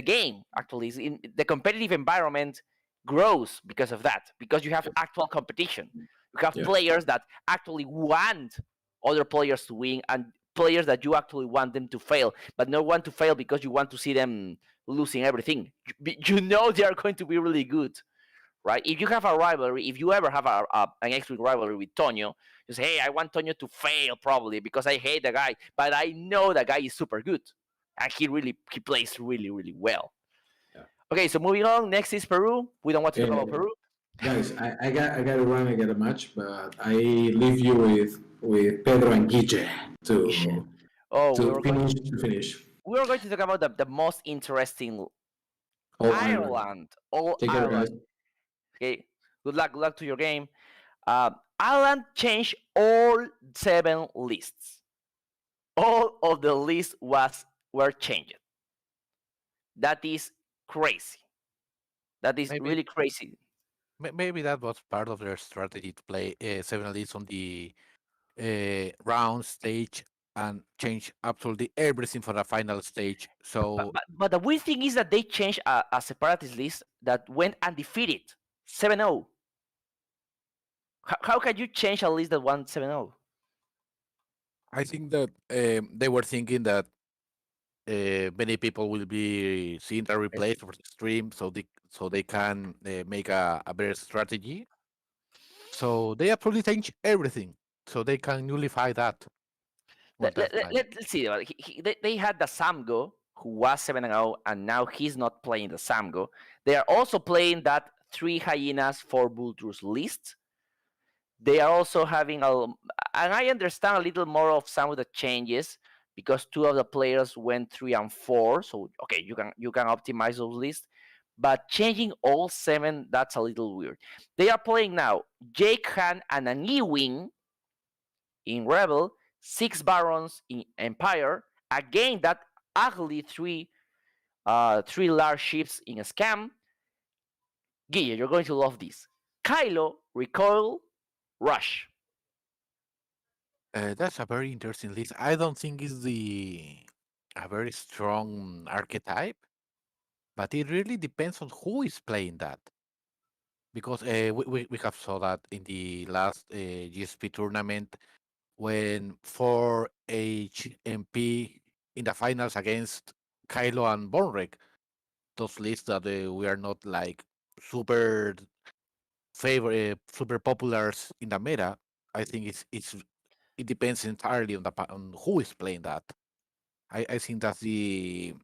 game. Actually, in the competitive environment grows because of that. Because you have actual competition. You have yeah. players that actually want other players to win, and players that you actually want them to fail, but not want to fail because you want to see them losing everything. You know they are going to be really good, right? If you have a rivalry, if you ever have an X-Wing rivalry with Tonio, you say, hey, I want Tonio to fail probably because I hate the guy, but I know the guy is super good. And he plays really, really well. Yeah. Okay, so moving on. Next is Peru. We don't want to talk about Peru. Guys, I got to run. I got a match, but I leave you with Pedro and Guille to Oh, finish. we were going to talk about the most interesting All Ireland. All Take care, guys. Ireland. Okay, good luck to your game. Ireland changed all 7 lists. All of the lists were changed. That is crazy. That is Maybe really crazy. maybe that was part of their strategy to play 7 leads on the round stage and change absolutely everything for the final stage. So But the weird thing is that they changed a separatist list that went undefeated, 7-0. How can you change a list that won 7-0? I think that they were thinking that many people will be seeing the replays of the stream, so they can make a better strategy. So they absolutely change everything, so they can nullify that. Let's see. They had the Samgo, who was 7-0, and now he's not playing the Samgo. They are also playing that 3 Hyenas, 4 Vultures list. They are also having and I understand a little more of some of the changes because 2 of the players went 3 and 4. So okay, you can optimize those lists, but changing all 7, that's a little weird. They are playing now Jake Han and an E-Wing in Rebel, 6 Barons in Empire. Again, that ugly 3 large ships in a scam. Guille, you're going to love this. Kylo, Recoil, Rush. That's a very interesting list. I don't think it's the a very strong archetype, but it really depends on who is playing that. Because we have saw that in the last GSP tournament when 4HMP in the finals against Kylo and Bornrek, those lists that we are not like super super popular in the meta. I think it depends entirely on on who is playing that. I think that's the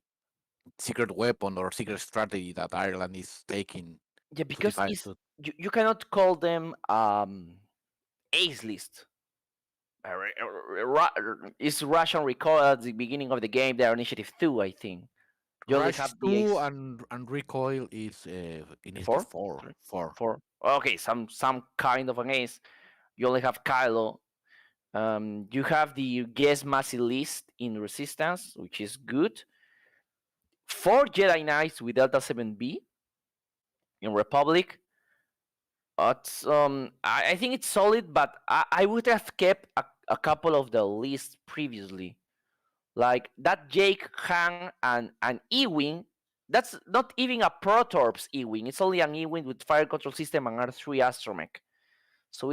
secret weapon or secret strategy that Ireland is taking Yeah, to because define it's to you cannot call them ace list. It's Russian recall at the beginning of the game. They are initiative 2, I think. You only Rush have is the two ace and recoil is initiative 4. four. Sorry, Four. 4. Okay, some kind of an ace. You only have Kylo. You have the guess massy list in resistance, which is good. 4 Jedi Knights with Delta 7B in Republic. I think it's solid, but I would have kept a couple of the lists previously. Like that Jake, Han, and Ewing. That's not even a Protorps Ewing. It's only an Ewing with fire control system and R3 astromech. So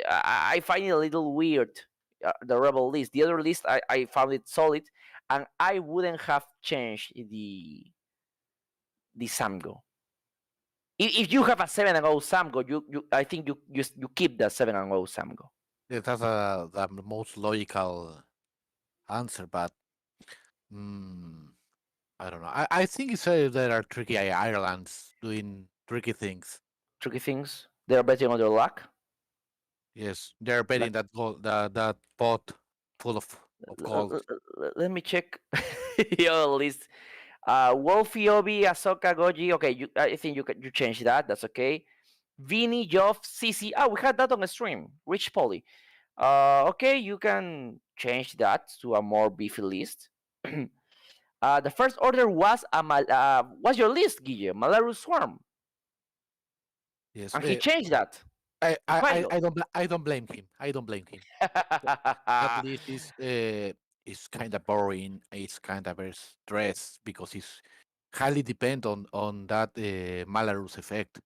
I find it a little weird. The rebel list. The other list I found it solid, and I wouldn't have changed the Samgo. If you have a 7-0 Samgo, you I think you keep the 7-0 Samgo. Yeah, that's the most logical answer, but mm, I don't know. I think it's there are tricky Irelands doing tricky things. Tricky things. They're betting on their luck. Yes, they're Like betting that gold, that pot full of gold. let me check your list. Wolfie, Obi, Ahsoka, Goji. Okay, I think you change that. That's okay. Vinny, Joff, Cici. Ah, we had that on the stream. Rich Polly. Okay, you can change that to a more beefy list. The first order was what's your list, Guille? Malarus Swarm, Yes, and he changed that to Kylo. I don't blame him. I don't blame him. That list is kind of boring. It's kind of very stressed because it's highly depend on that Malarus effect.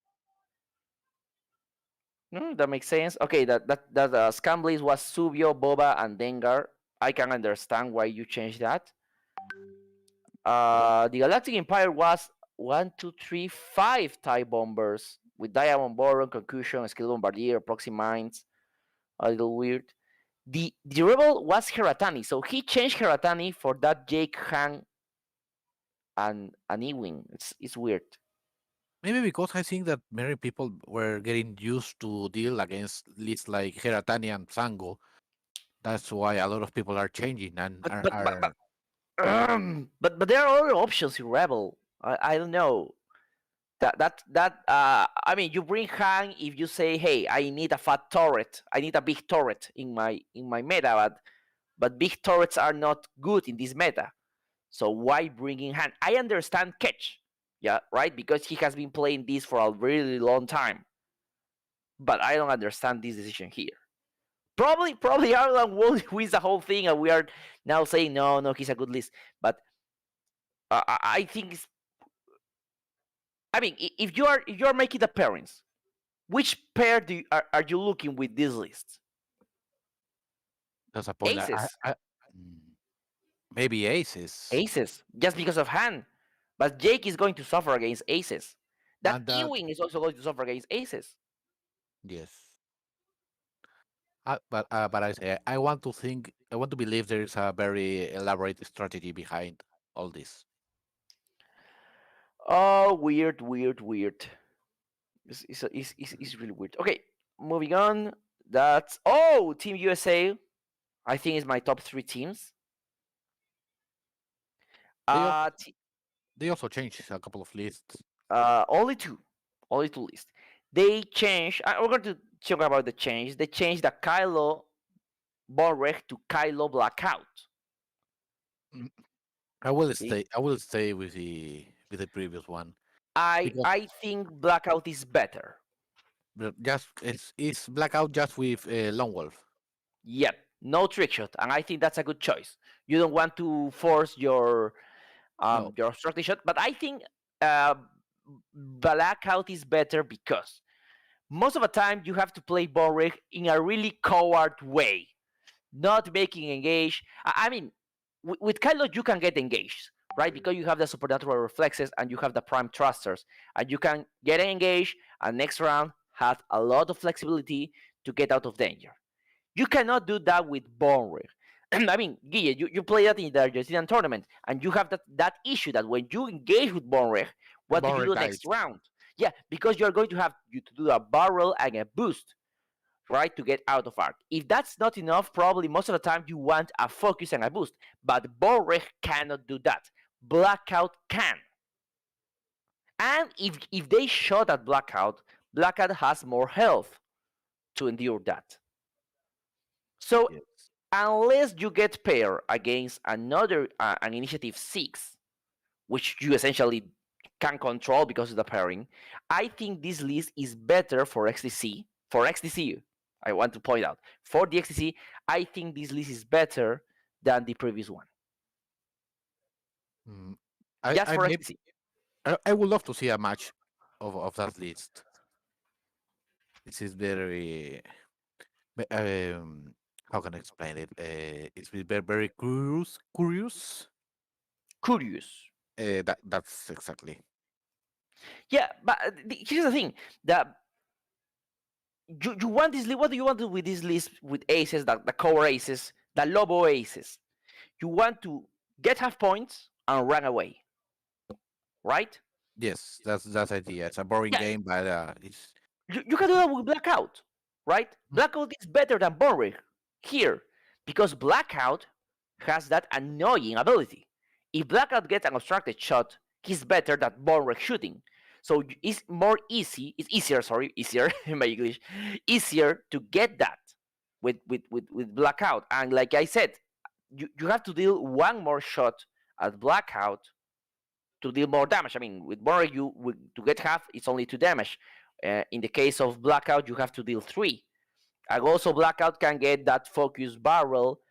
That makes sense. Okay, that scam list was Subio, Boba, and Dengar. I can understand why you changed that. The Galactic Empire was 1, 2, 3, 5 TIE bombers with Diamond Boron, Concussion, Skill Bombardier, Proxy Mines. A little weird. The Rebel was Heratani, so he changed Heratani for that Jake, Han, and Ewing. It's weird. Maybe because I think that many people were getting used to deal against lists like Heratani and Sango. That's why a lot of people are changing and But are, but but but are but there are other options in Rebel. I don't know. I mean, you bring Han if you say, hey, I need a fat turret, I need a big turret in my meta, but big turrets are not good in this meta. So why bring in Han? I understand Ketch, yeah, right, because he has been playing this for a really long time, but I don't understand this decision here. Probably Ireland will win the whole thing, and we are now saying no, he's a good list, but I think I mean, if you are making the pairings, which pair are you looking with this list? that's a point. Aces, Mm, maybe aces aces, just because of Han. But Jake is going to suffer against aces. That and that Ewing is also going to suffer against aces. yes. But I say I want to think I want to believe there is a very elaborate strategy behind all this. Oh, weird. It's really weird. Okay, moving on. That's Team USA. I think is my top 3 teams. They al- Uh, they also changed a couple of lists. only two lists. They changed. We're going to talk about the change. They changed the Kylo Borreg to Kylo Blackout. Mm, See? I will stay with the previous one I because I think Blackout is better. just it's blackout just with Lone Wolf. Yep. no trick shot, and I think that's a good choice. You don't want to force No. your strategy shot, but I think uh, blackout is better because most of the time you have to play Borreg in a really coward way, not making engage. I mean, with Kylo you can get engaged, right? Because you have the supernatural reflexes and you have the prime thrusters, and you can get engaged. And next round has a lot of flexibility to get out of danger. You cannot do that with Borreg. I mean, Guille, you play that in the Argentinian tournament, and you have that issue that when you engage with Borreg, what do you Borreg do dies. next round? Yeah, because you're going to have you to do a barrel and a boost, right, to get out of arc. If that's not enough, probably most of the time you want a focus and a boost. But Borreg cannot do that. Blackout can. And if they shot at Blackout, Blackout has more health to endure that. So Yes. unless you get paired against another an initiative 6, which you essentially can control because of the pairing, I think this list is better for XTC. For XTC, I want to point out. For the XTC, I think this list is better than the previous one. Mm, Just for maybe, XTC. I would love to see a match of that list. This is very how can I explain it? It's very curious. Curious. That's exactly. Yeah, but here's the thing: that you want this list. What do you want to do with this list with aces, the core aces, the Lobo aces? You want to get half points and run away, right? Yes, that's the idea. It's a boring Yeah, game, but it's you can do that with Blackout, right? Blackout is better than Borreg here because Blackout has that annoying ability. If Blackout gets an obstructed shot, he's better than Borreg shooting. So it's easier in my English, easier to get that with Blackout. And like I said, you have to deal one more shot at Blackout to deal more damage. I mean, with Borreg, to get half, it's only 2 damage. In the case of Blackout, you have to deal 3. And also, Blackout can get that focus barrel,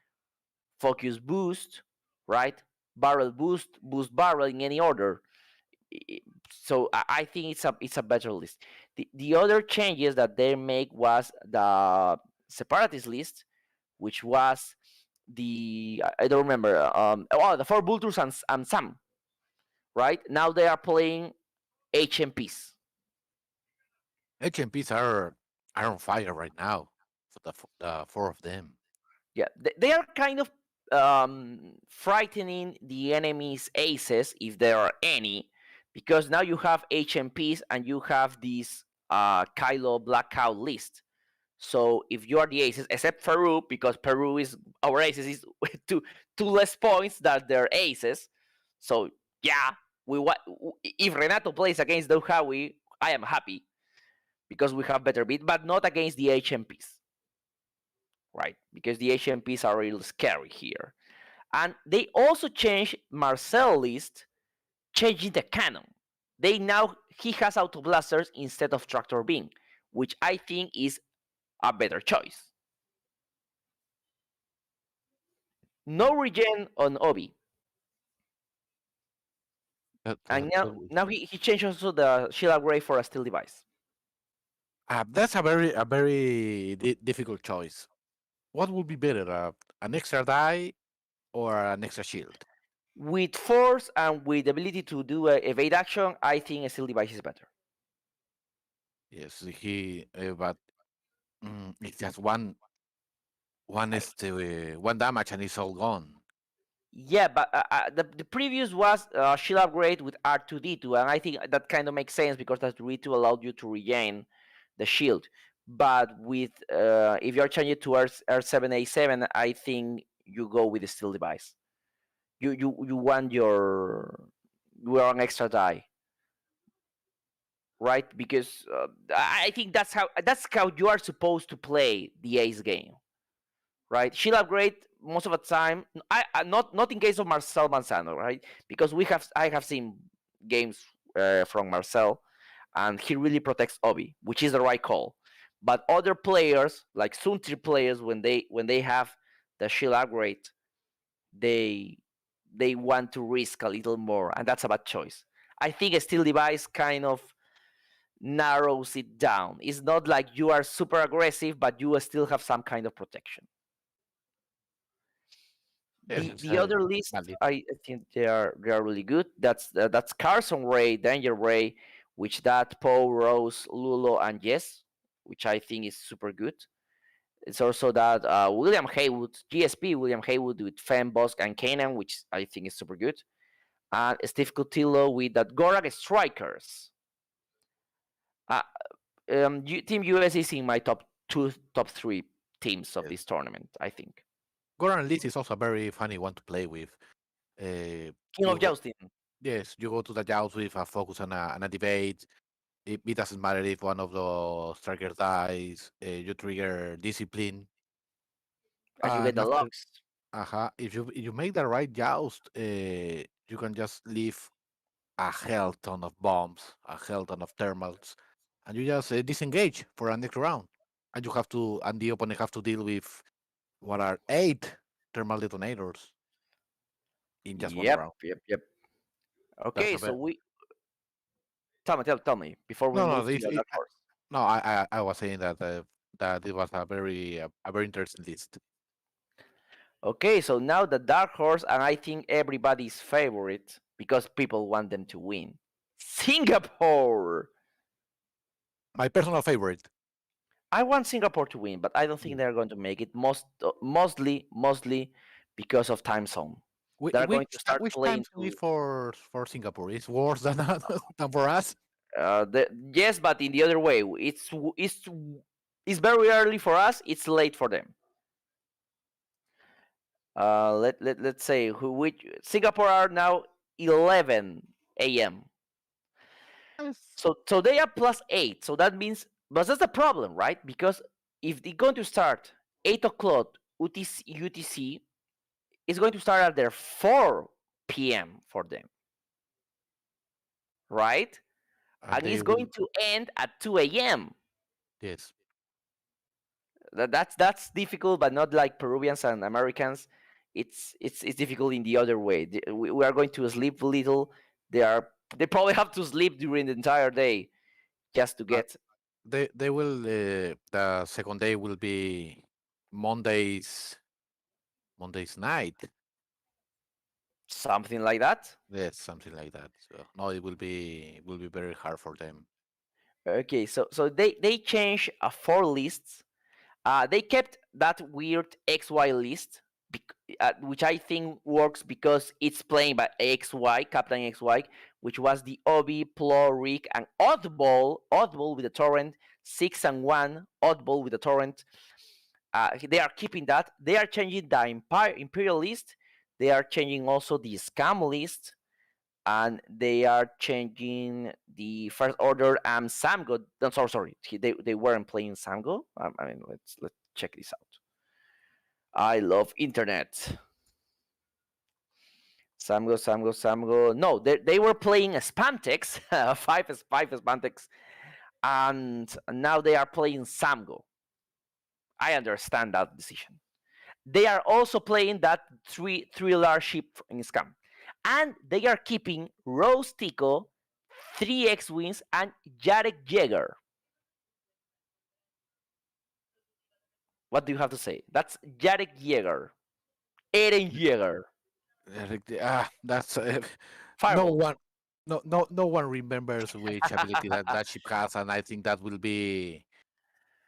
focus boost, right? Barrel boost, boost barrel in any order. So I think it's a better list. The other changes that they make was the separatist list, which was I don't remember. The 4 Vultures and Sam, right? Now they are playing HMPs. HMPs are on fire right now. For the 4 of them. Yeah, they are kind of frightening the enemy's aces if there are any, because now you have HMPs and you have this Kylo Blackout list. So if you are the aces, except Peru, because Peru is our aces is two less points than their aces. So yeah, if Renato plays against Dohawi, I am happy because we have better beat, but not against the HMPs. Right, because the HMPs are real scary here. And they also changed Marcel list, changing the cannon. He has auto blasters instead of tractor beam, which I think is a better choice. No regen on Obi. And now he changed also the shield upgrade for a steel device. That's a very difficult choice. What would be better, an extra die or an extra shield? With force and with the ability to do a evade action, I think a steel device is better. Yes, but it's just one damage and it's all gone. Yeah, but the previous was shield upgrade with R2D2, and I think that kind of makes sense because that R2D2 allowed you to regain the shield. But with if you're changing to R7A7, I think you go with the steel device. You want you are an extra die, right? Because I think that's how you are supposed to play the ace game, right? Shield upgrade most of the time. Not in case of Marcel Manzano, right? Because I have seen games from Marcel, and he really protects Obi, which is the right call. But other players, like Suntir players, when they have the shield upgrade, they want to risk a little more, and that's a bad choice. I think a steel device kind of narrows it down. It's not like you are super aggressive, but you still have some kind of protection. Yes, The other list, valid. I think they are really good. That's Carson Ray, Danger Ray, which that Poe, Rose, Lulo, and Yes, which I think is super good. It's also that William Haywood, GSP William Haywood with Fem, Bosk, and Kanan, which I think is super good. And Steve Cotillo with that Gorak Strikers. Team US is in my top 3 teams of this tournament, I think. Goran List is also a very funny one to play with. King you of go- Jousting. Yes, you go to the joust with a focus and a debate. It doesn't matter if one of the strikers dies. You trigger discipline. And you get the after, locks. if you make the right joust, you can just leave a hell ton of bombs, a hell ton of thermals, and you just disengage for a next round. And the opponent have to deal with what are 8 thermal detonators in just one round. Yep. That's Okay, a so bit. we tell me before we No, move no, to the dark horse. no. I was saying that that it was a very interesting list. Okay, so now the dark horse, and I think everybody's favorite because people want them to win. Singapore. My personal favorite. I want Singapore to win, but I don't think they're going to make it. Mostly because of time zone. They're going to start Which playing time is for Singapore? It's worse than than for us. yes, but in the other way, it's very early for us. It's late for them. Let's say which Singapore are now 11 a.m. So they are +8. So that means, but that's the problem, right? Because if they're going to start 8 o'clock UTC, it's going to start at their 4 p.m. for them, right? And it's going to end at 2 a.m. Yes. That's difficult, but not like Peruvians and Americans. It's difficult in the other way. We are going to sleep little. They probably have to sleep during the entire day just to get. They will. The second day will be Monday's night. Something like that. Yes, something like that. So no, it will be very hard for them. Okay, so they changed 4 lists. They kept that weird XY list, which I think works because it's playing by XY, Captain XY, which was the Obi, Plo, Rick, and Oddball with the torrent, 6 and 1, Oddball with the torrent. They are keeping that. They are changing the Imperial list. They are changing also the Scam list. And they are changing the First Order and Samgo. No, sorry. They weren't playing Samgo. I mean, let's check this out. I love internet. Samgo. No, they were playing Spantex, 5 Spantex, and now they are playing Samgo. I understand that decision. They are also playing that three large ship in Scam. And they are keeping Rose Tico, 3 X-Wings, and Jarek Jaeger. What do you have to say? That's Jarek Jaeger. Eren Jaeger. That's Fireball. no one remembers which ability that ship has, and I think that will be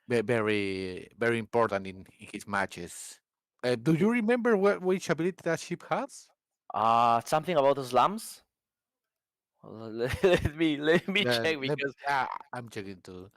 very important in his matches. Do you remember which ability that ship has? Something about the slums. Let me check because I'm checking too.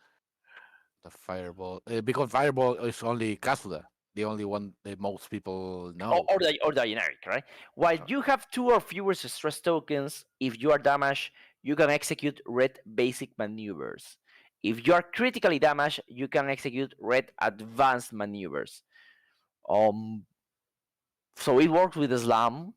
The fireball, because fireball is only Kasuda, the only one that most people know. or the generic, right? While you have 2 or fewer stress tokens, if you are damaged, you can execute red basic maneuvers. If you are critically damaged, you can execute red advanced maneuvers. So it works with the slam,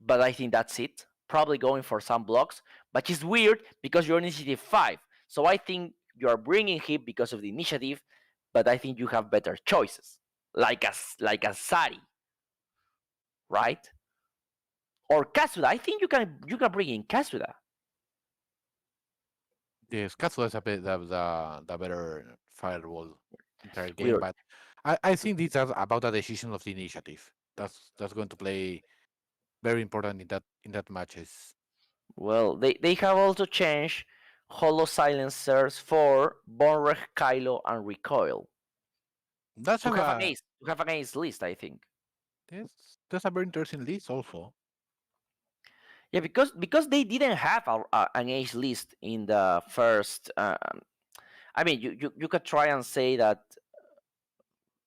but I think that's it. Probably going for some blocks, but it's weird because you're initiative 5. So I think you are bringing him because of the initiative, but I think you have better choices, like a Sari. right? Or Kasuda. I think you can bring in Kasuda. Yes, Katsu is a bit the better firewall entire game, We're but I think this is about the decision of the initiative. That's going to play very important in that matches. well, they have also changed Holo Silencers for Bonreg, Kylo, and Recoil That's to have an a ace. To have an ace list, I think. that's a very interesting list also. Yeah, because they didn't have an ace list in the first. I mean, you could try and say that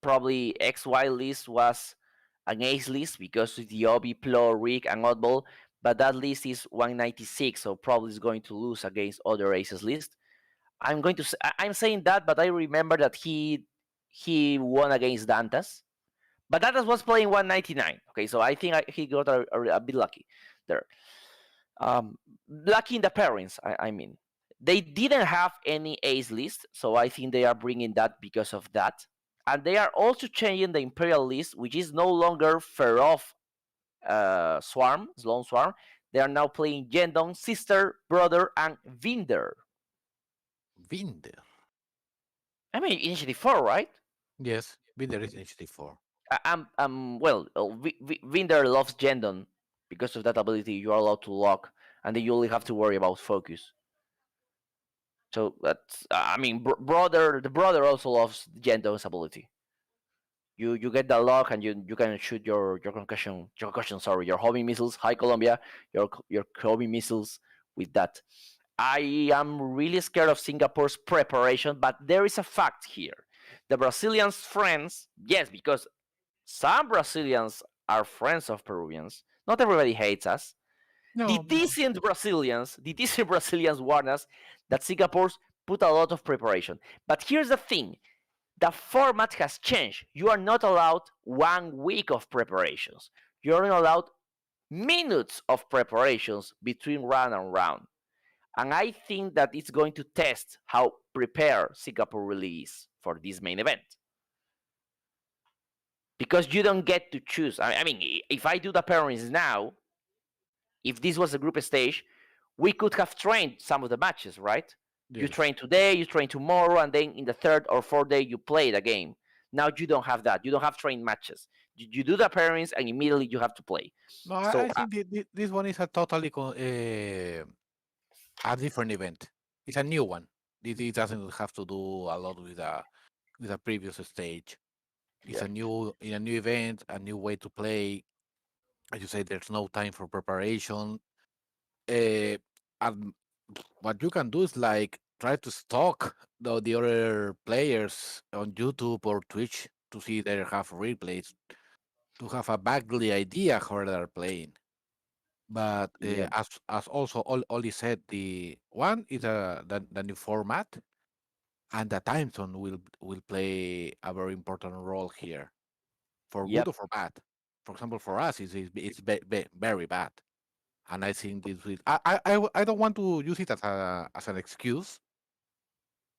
probably XY list was an ace list because of the Obi, Plo, Rick, and Oddball, but that list is 196, so probably is going to lose against other aces list. I'm saying that, but I remember that he won against Dantas, but Dantas was playing 199. Okay, so I think he got a bit lucky there. Lucky in the pairings, I mean. They didn't have any ace list, so I think they are bringing that because of that. And they are also changing the Imperial list, which is no longer Ferof Swarm, Sloan Swarm. They are now playing Gendon, Sister, Brother, and Vinder. Vinder. I mean, Initiative 4, right? Yes, Vinder is initiative 4. Well, Vinder loves Gendon. Because of that ability, you are allowed to lock, and then you only have to worry about focus. So that's, I mean, the brother also loves Gendon's ability. You get the lock, and you can shoot your concussion, your homing missiles. Hi Colombia, your homing missiles with that. I am really scared of Singapore's preparation, but there is a fact here. The Brazilians' friends, yes, because some Brazilians are friends of Peruvians. Not everybody hates us. The decent Brazilians warn us that Singapore's put a lot of preparation. But here's the thing. The format has changed. You are not allowed 1 week of preparations. You're only allowed minutes of preparations between round and round. And I think that it's going to test how prepared Singapore really is for this main event. Because you don't get to choose. I mean, if I do the pairings now, if this was a group stage, we could have trained some of the matches, right? Yes. You train today, you train tomorrow, and then in the third or fourth day, you play the game. Now you don't have that. You don't have trained matches. You do the pairings, and immediately you have to play. No, so, I think this one is a totally a different event. It's a new one. It doesn't have to do a lot with a previous stage. It's a new event, a new way to play. As you say, there's no time for preparation. And what you can do is like try to stalk the other players on YouTube or Twitch to see they have replays, to have a vaguely idea how they're playing. But as also Oli said, the one is the new format, and the time zone will play a very important role here, for good or for bad. For example, for us, it's very bad, and I think this will. I don't want to use it as an excuse,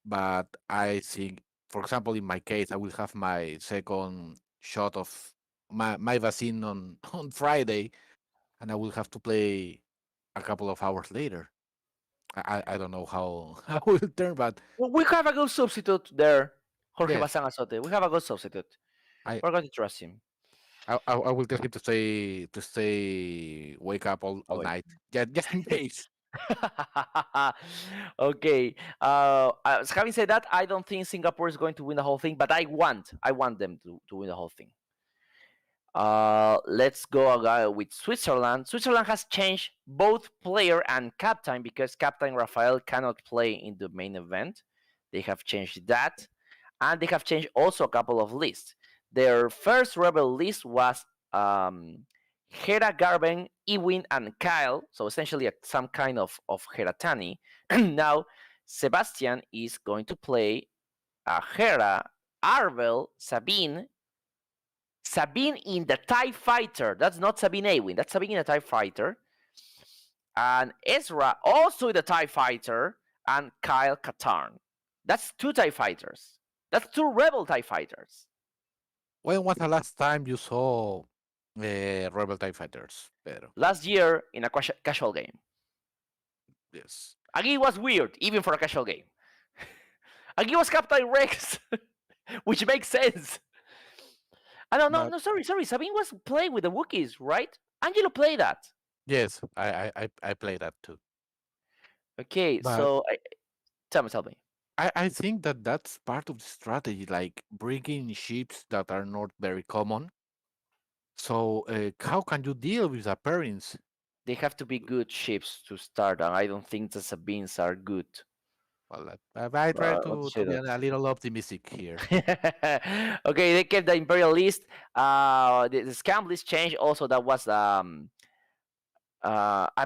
but I think, for example, in my case, I will have my second shot of my vaccine on Friday, and I will have to play a couple of hours later. I don't know how it will turn, but we have a good substitute there, Jorge Bazan Azote. We have a good substitute. We're going to trust him. I will tell him to stay wake up all night. Just in case. Okay. Having said that, I don't think Singapore is going to win the whole thing, but I want them to win the whole thing. Let's go with Switzerland. Switzerland has changed both player and captain because Captain Rafael cannot play in the main event. They have changed that, and they have changed also a couple of lists. Their first rebel list was Hera, Garben, Ewin, and Kyle, so essentially some kind of Heratani. Now Sebastian is going to play Hera, Arvel, Sabine in the TIE Fighter. That's not Sabine Ewin. That's Sabine in the TIE Fighter. And Ezra also in the TIE Fighter. And Kyle Katarn. That's 2 TIE Fighters. That's 2 Rebel TIE Fighters. When was the last time you saw Rebel TIE Fighters, Pedro. Last year in a casual game. Yes. Again, it was weird, even for a casual game. Again, was Captain Rex, which makes sense. But No, sorry. Sabine was playing with the Wookiees, right? Angelo played that. yes, I play that too. Okay, But so tell me. I think that that's part of the strategy, like bringing ships that are not very common. So how can you deal with the pairings? They have to be good ships to start, and I don't think the Sabines are good. Well, I try Let's to say be that. a little optimistic here. Okay, they kept the Imperial list. The scam list changed. Also, that was I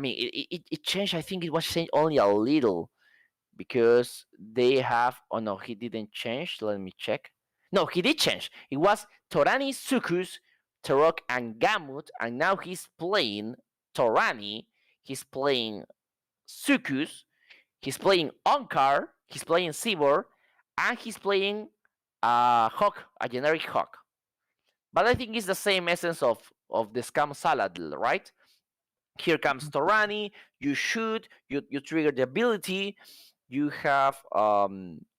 mean, it changed. I think it was changed only a little because they have. Oh no, he didn't change. Let me check. No, he did change. It was Torani, Sukus, Tarok, and Gamut, and now he's playing Torani. He's playing Sukus. He's playing Onkar. He's playing Sibor, and he's playing Hawk, a generic Hawk. But I think it's the same essence of the scam salad, right? Here comes Torani. You shoot. You trigger the ability. You have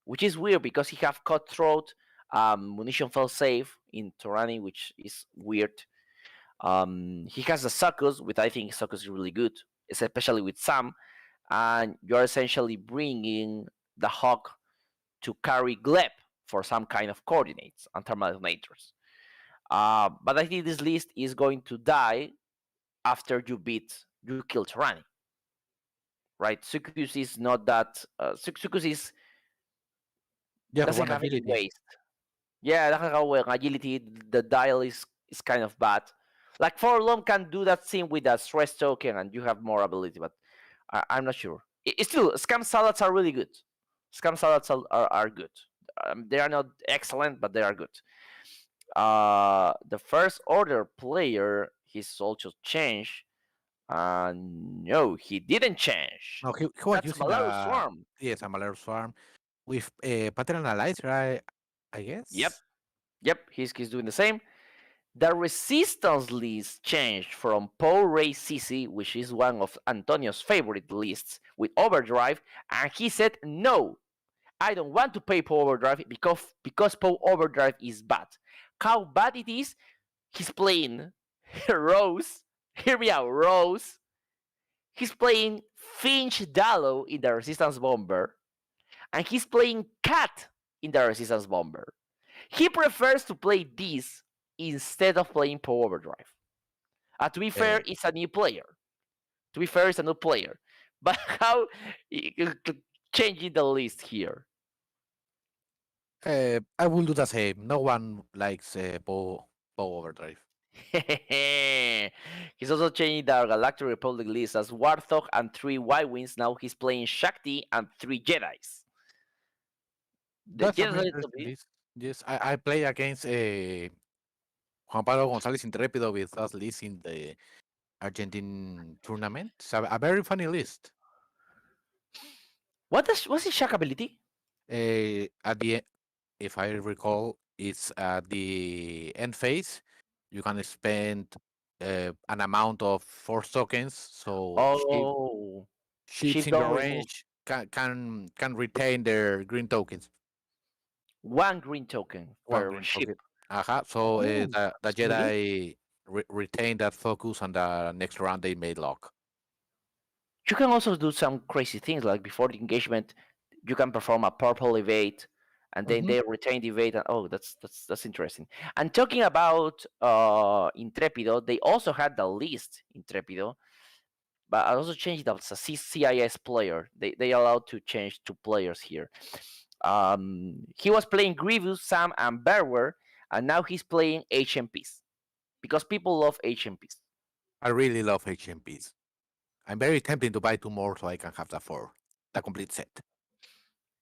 which is weird because he have cutthroat, munition fail safe in Torani, which is weird. He has the Succus, which I think Succus is really good, especially with Sam. And you're essentially bringing the Hawk to carry Gleb for some kind of coordinates and thermal detonators. But I think this list is going to die after you kill Tyranny. Right? Succus is not that. Succus is Yeah, doesn't one have any agility. waste. Yeah, doesn't have agility. The dial is kind of bad. Like Forlom can do that thing with a stress token, and you have more ability. But I'm not sure. It's still, scam salads are really good. Scam salads are good. They are not excellent, but they are good. The first order player, he's also changed. No, he didn't change. No, he was That's using Malaru a Swarm. yes, a Malarius farm with a pattern analyzer, I Yep, guess. he's doing the same. The resistance list changed from Paul Ray CC, which is one of Antonio's favorite lists, with Overdrive, and he said, no, I don't want to pay Paul Overdrive because Paul Overdrive is bad. How bad it is, he's playing Rose, hear me out, Rose. He's playing Finch Dallow in the Resistance Bomber, and he's playing Cat in the Resistance Bomber. He prefers to play this instead of playing Power Overdrive. To be fair, it's a new player. But how changing the list here? I will do the same. No one likes Poe Overdrive. He's also changing the Galactic Republic list as Warthog and 3 Y-Wings. Now he's playing Shakti and 3 Jedis. The That's an Jedi interesting list. Yes, I play against Juan Pablo González Intrépido with us list in the Argentine tournament. It's a very funny list. what's his Shaq ability? At the end, if I recall, it's at the end phase. You can spend an amount of force tokens, so ships in your range can retain their green tokens. One green token One per green ship. token. So the Really? Jedi retain that focus, and the next round they may lock. You can also do some crazy things, like before the engagement, you can perform a purple evade, and then they retain the evade. And that's interesting. And talking about Intrepido, they also had the list Intrepido, but I also changed that as a CIS player. They allowed to change 2 players here. He was playing Grievous, Sam, and Bearware, and now he's playing HMPs because people love HMPs. I really love HMPs. I'm very tempted to buy 2 more so I can have the complete set.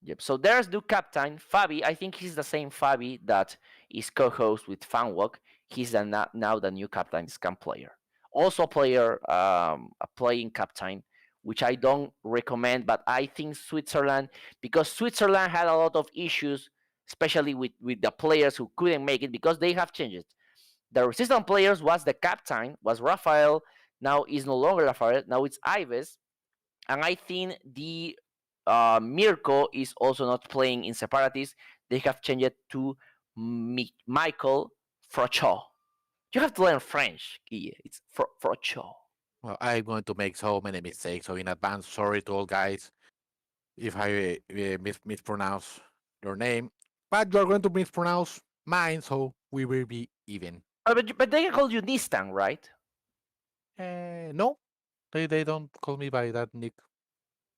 Yep. So there's new captain, Fabi. I think he's the same Fabi that is co-host with Fanwalk. He's now the new captain, scam player. Also a playing captain, which I don't recommend, but I think Switzerland, because Switzerland had a lot of issues, especially with the players who couldn't make it because they have changed. The resistant players was the captain, was Rafael. Now is no longer Rafael. Now it's Ives, and I think the Mirko is also not playing in separatists. They have changed it to Michael Frocho. You have to learn French, Guille. It's Frocho. Well, I'm going to make so many mistakes. So in advance, sorry to all guys if I mispronounce your name. But you're going to mispronounce mine, so we will be even. But they call you Nistan, right? No, they don't call me by that nick.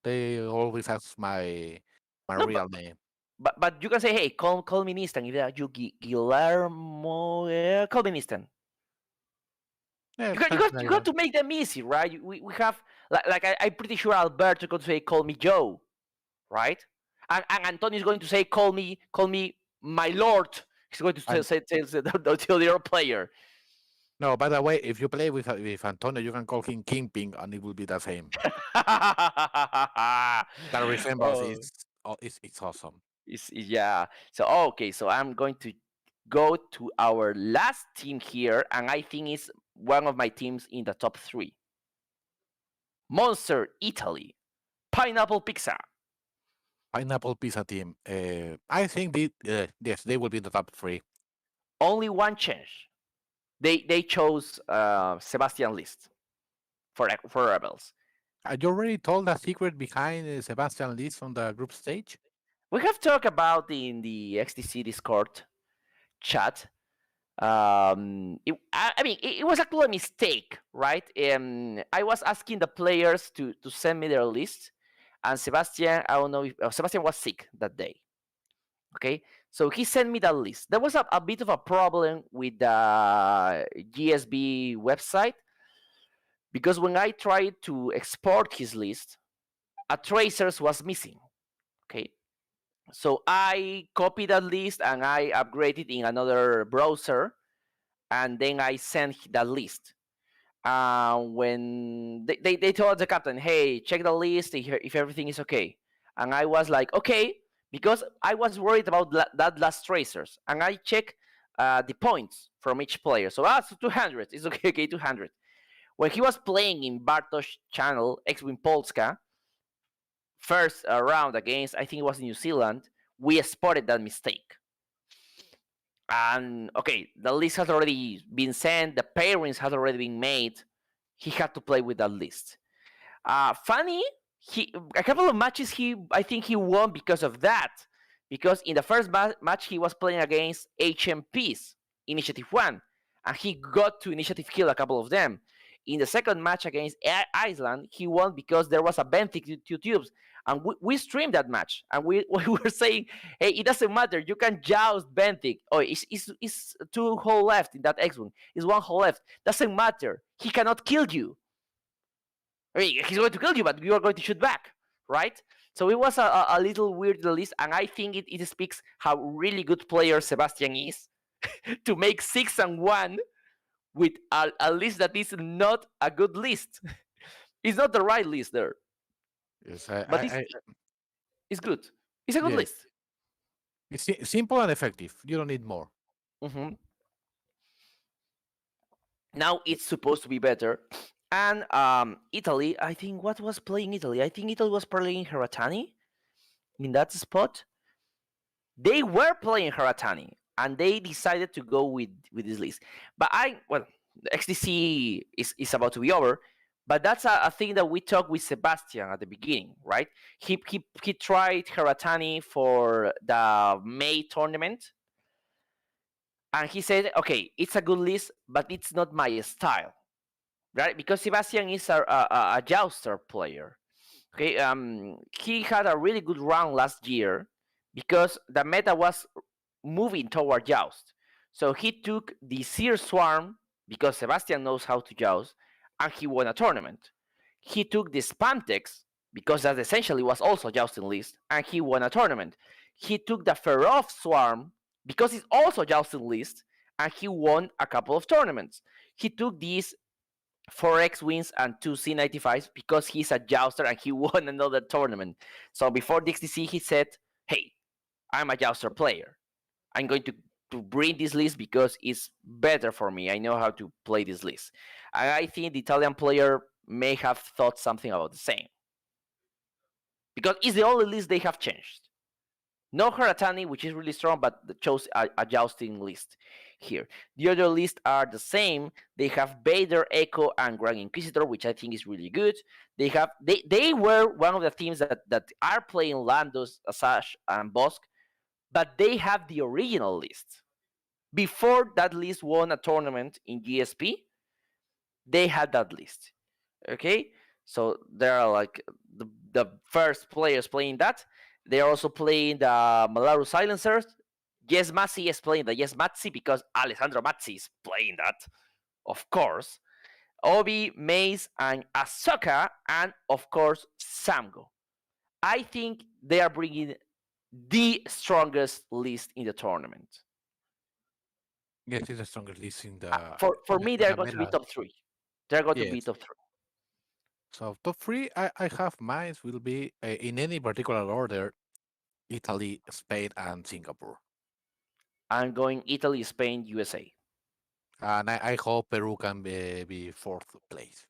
They always ask my No, real name. But you can say, hey, call me Nistan. If you Guillermo, call me Nistan. Yeah, You got to make them easy, right? We have like I'm pretty sure Alberto could say, call me Joe, right? And Antonio is going to say, call me my lord. He's going to say to the other player. No, by the way, if you play with Antonio, you can call him Kingpin, and it will be the same. That resemblance is it's awesome. Yeah. So okay, so I'm going to go to our last team here, and I think it's one of my teams in the top 3. Monster Italy, Pineapple Pizza. Pineapple Pizza team. I think yes, they will be in the top 3. Only one change. They chose Sebastian List for Rebels. You already told the secret behind Sebastian List on the group stage? We have talked about in the XTC Discord chat. I mean, it was actually a mistake, right? I was asking the players to send me their list, and Sebastian, I don't know if Sebastian was sick that day. Okay, so he sent me that list. There was a bit of a problem with the GSB website because when I tried to export his list, a tracers was missing. Okay, so I copied that list and I upgraded in another browser, and then I sent that list. When they told the captain, hey, check the list if everything is okay. And I was like, okay, because I was worried about that last tracers. And I checked the points from each player. So that's 200. It's okay, 200. When he was playing in Bartosz channel, X-Wing Polska, first round against, I think it was New Zealand, we spotted that mistake. And okay, the list has already been sent, the pairings has already been made. He had to play with that list. Funny, a couple of matches I think he won because of that. Because in the first match he was playing against HMPs, Initiative 1, and he got to Initiative Kill a couple of them. In the second match against Iceland, he won because there was a benthic 2 tubes. And we streamed that match, and we were saying, hey, it doesn't matter. You can joust benthic. Oh, it's 2 hole left in that X-Wing. It's 1 hole left. Doesn't matter. He cannot kill you. I mean, he's going to kill you, but you are going to shoot back, right? So it was a little weird list, and I think it speaks how really good player Sebastian is to make 6-1 with a list that is not a good list. It's not the right list there. Yes, but it's good. It's a good list. It's simple and effective. You don't need more. Mm-hmm. Now it's supposed to be better. And Italy, I think what was playing Italy? I think Italy was playing Heratani in that spot. They were playing Heratani, and they decided to go with this list. But the XTC is about to be over. But that's a thing that we talked with Sebastian at the beginning, right? He tried Heratani for the May tournament, and he said, okay, it's a good list, but it's not my style, right? Because Sebastian is a jouster player. Okay, he had a really good round last year because the meta was moving toward joust. So he took the Seer Swarm because Sebastian knows how to joust, and he won a tournament. He took the Spamtex because that essentially was also a jousting list, and he won a tournament. He took the Feroz Swarm because it's also a jousting list, and he won a couple of tournaments. He took these 4 X-Wings and 2 C95s because he's a jouster and he won another tournament. So before the XTC, he said, hey, I'm a jouster player. I'm going to to bring this list because it's better for me. I know how to play this list. And I think the Italian player may have thought something about the same. Because it's the only list they have changed. No Haratani, which is really strong, but chose a jousting list here. The other lists are the same. They have Vader, Echo, and Grand Inquisitor, which I think is really good. They were one of the teams that are playing Landos, Asajj, and Bosk, but they have the original list. Before that list won a tournament in GSP, they had that list. Okay, so they are like the first players playing that. They are also playing the Malaru Silencers. Yes, Mazzi is playing the Yes Mazzi because Alessandro Mazzi is playing that, of course. Obi, Mace, and Ahsoka, and of course Samgo. I think they are bringing the strongest list in the tournament. Yes, it's the strongest list in the. For in me, the they're going to be meta. top 3. They're going to be Yes. top 3. So top 3, I have mine will be in any particular order: Italy, Spain, and Singapore. I'm going Italy, Spain, USA. And I hope Peru can be 4th place.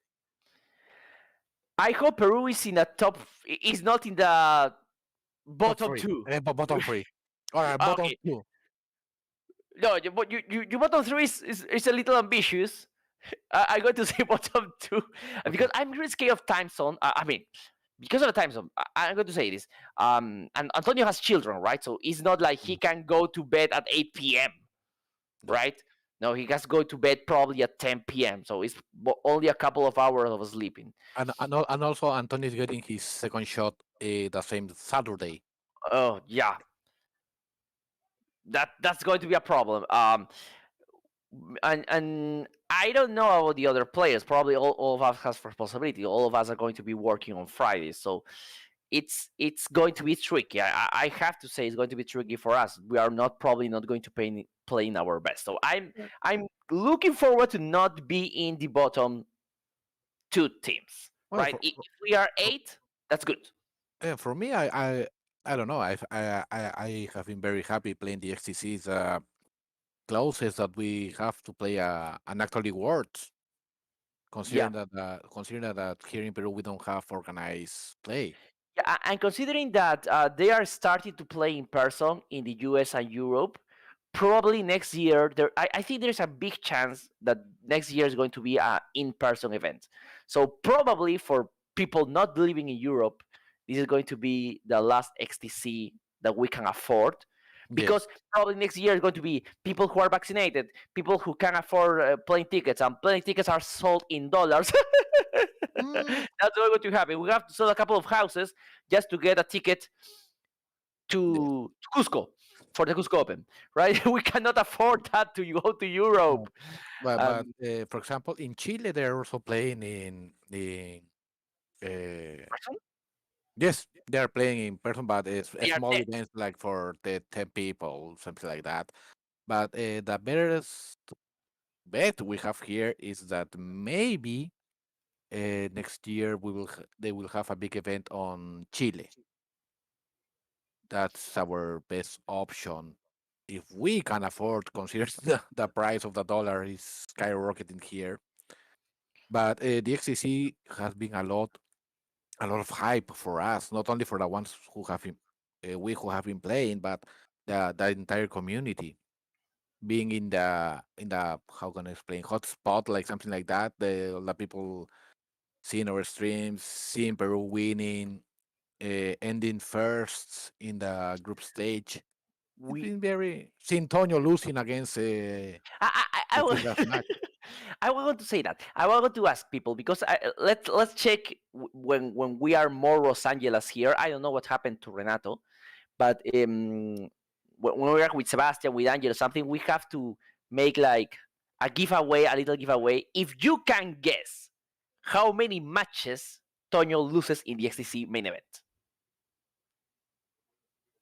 I hope Peru is in the top. Is not in the bottom 2. Bottom 3. All right, bottom Okay. 2. No, your bottom 3 is a little ambitious. I'm going to say bottom 2 because I'm really scared of time zone. I mean, because of the time zone, I'm going to say this. And Antonio has children, right? So it's not like he can go to bed at 8 p.m. Right? No, he has to go to bed probably at 10 p.m. So it's only a couple of hours of sleeping. And also Antonio is getting his second shot the same Saturday. Oh yeah, that's going to be a problem. And I don't know about the other players. Probably all of us has responsibility. All of us are going to be working on Fridays, so it's going to be tricky. I have to say it's going to be tricky for us. We are probably not going to play in our best. So I'm looking forward to not be in the bottom 2 teams. Well, right? If we are 8, that's good. For me, I don't know. I have been very happy playing the XTC's closest that we have to play an actually words. Considering that here in Peru we don't have organized play. Yeah, and considering that they are starting to play in person in the US and Europe, probably next year I think there's a big chance that next year is going to be an in-person event. So probably for people not living in Europe, this is going to be the last XTC that we can afford. Because probably next year is going to be people who are vaccinated, people who can afford plane tickets, and plane tickets are sold in dollars. That's not going to happen. We have to sell a couple of houses just to get a ticket to Cusco for the Cusco Open, right? We cannot afford that to go to Europe. But for example, in Chile, they're also playing in yes, they are playing in person, but it's small events like for the 10 people, something like that. But the better bet we have here is that maybe next year they will have a big event on Chile. That's our best option if we can afford, considering the price of the dollar is skyrocketing here. But the XTC has been a lot of hype for us, not only for the ones who have been who have been playing, but the entire community being in the how can I explain, hotspot, like something like that. The people seeing our streams, seeing Peru winning, ending first in the group stage. It's been very seeing Tonio losing against. I want to say that. I want to ask people because let's check when we are more ROSANGELAs here. I don't know what happened to Renato, but when we are with Sebastian, with Angel, or something, we have to make like a giveaway, a little giveaway. If you can guess how many matches Tonio loses in the XTC main event.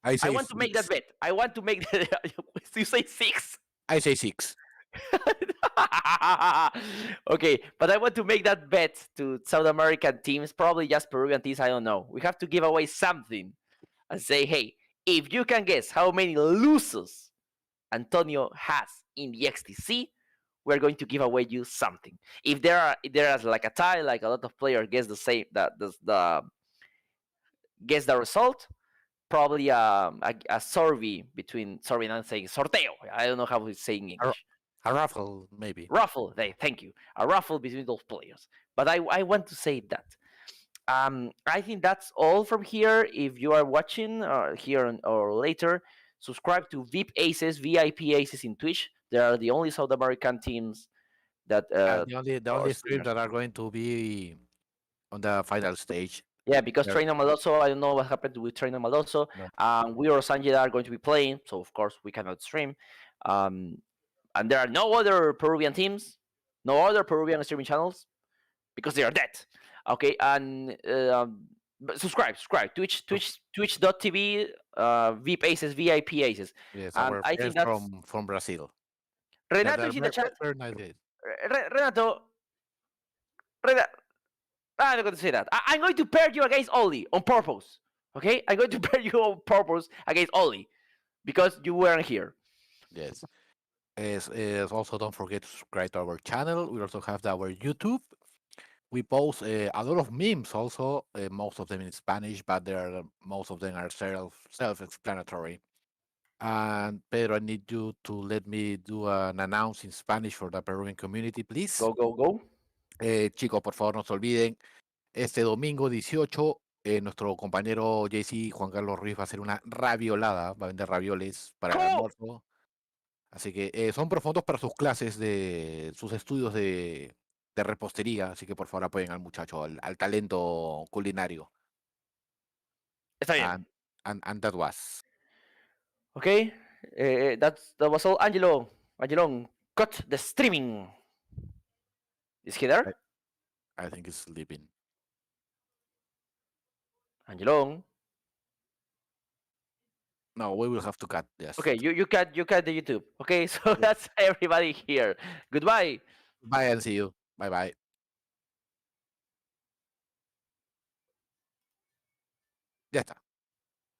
I want to make that bet. I want to make that. You say 6? I say 6. Okay, but I want to make that bet to South American teams, probably just Peruvian teams. I don't know. We have to give away something and say, hey, if you can guess how many losses Antonio has in the XTC, we're going to give away you something. If there is like a tie, like a lot of players guess the same, the guess the result, probably a survey between, sorry, not saying sorteo. I don't know how it's saying in English. A raffle, maybe. Raffle. Thank you. A raffle between those players. But I want to say that. I think that's all from here. If you are watching here or later, subscribe to VIP Aces, VIP Aces in Twitch. They are the only South American teams that The only streams streamers. that are going to be on the final stage. Yeah, because They're- Trainer Maloso, I don't know what happened with Trainer Maloso. No. We or ROSANGELA are going to be playing, so of course we cannot stream. And there are no other Peruvian teams, no other Peruvian streaming channels, because they are dead. Okay, and subscribe, twitch.tv, VIP Aces, VIP Aces. Yes, And our I think friends that's from Brazil. Renato They're is in the chat. very nice guys. Renato, I'm not going to say that. I'm going to pair you against Oli on purpose. Okay, I'm going to pair you on purpose against Oli because you weren't here. Yes. Also, don't forget to subscribe to our channel. We also have our YouTube. We post a lot of memes also, most of them in Spanish, but most of them are self-explanatory. And Pedro, I need you to let me do an announce in Spanish for the Peruvian community, please. Go. Chicos, por favor, no se olviden, este domingo 18, nuestro compañero JC Juan Carlos Ruiz va a hacer una raviolada, va a vender ravioles para el almuerzo. Así que son profundos para sus clases de sus estudios de repostería, así que por favor apoyen al muchacho, al talento culinario. Está bien. And that was. Okay, that was all. Angelon, cut the streaming. Is he there? I think he's sleeping. Angelon. No, we will have to cut this. Okay, you cut the YouTube. Okay, so that's everybody here. Goodbye. Bye and see you. Bye. Ya está.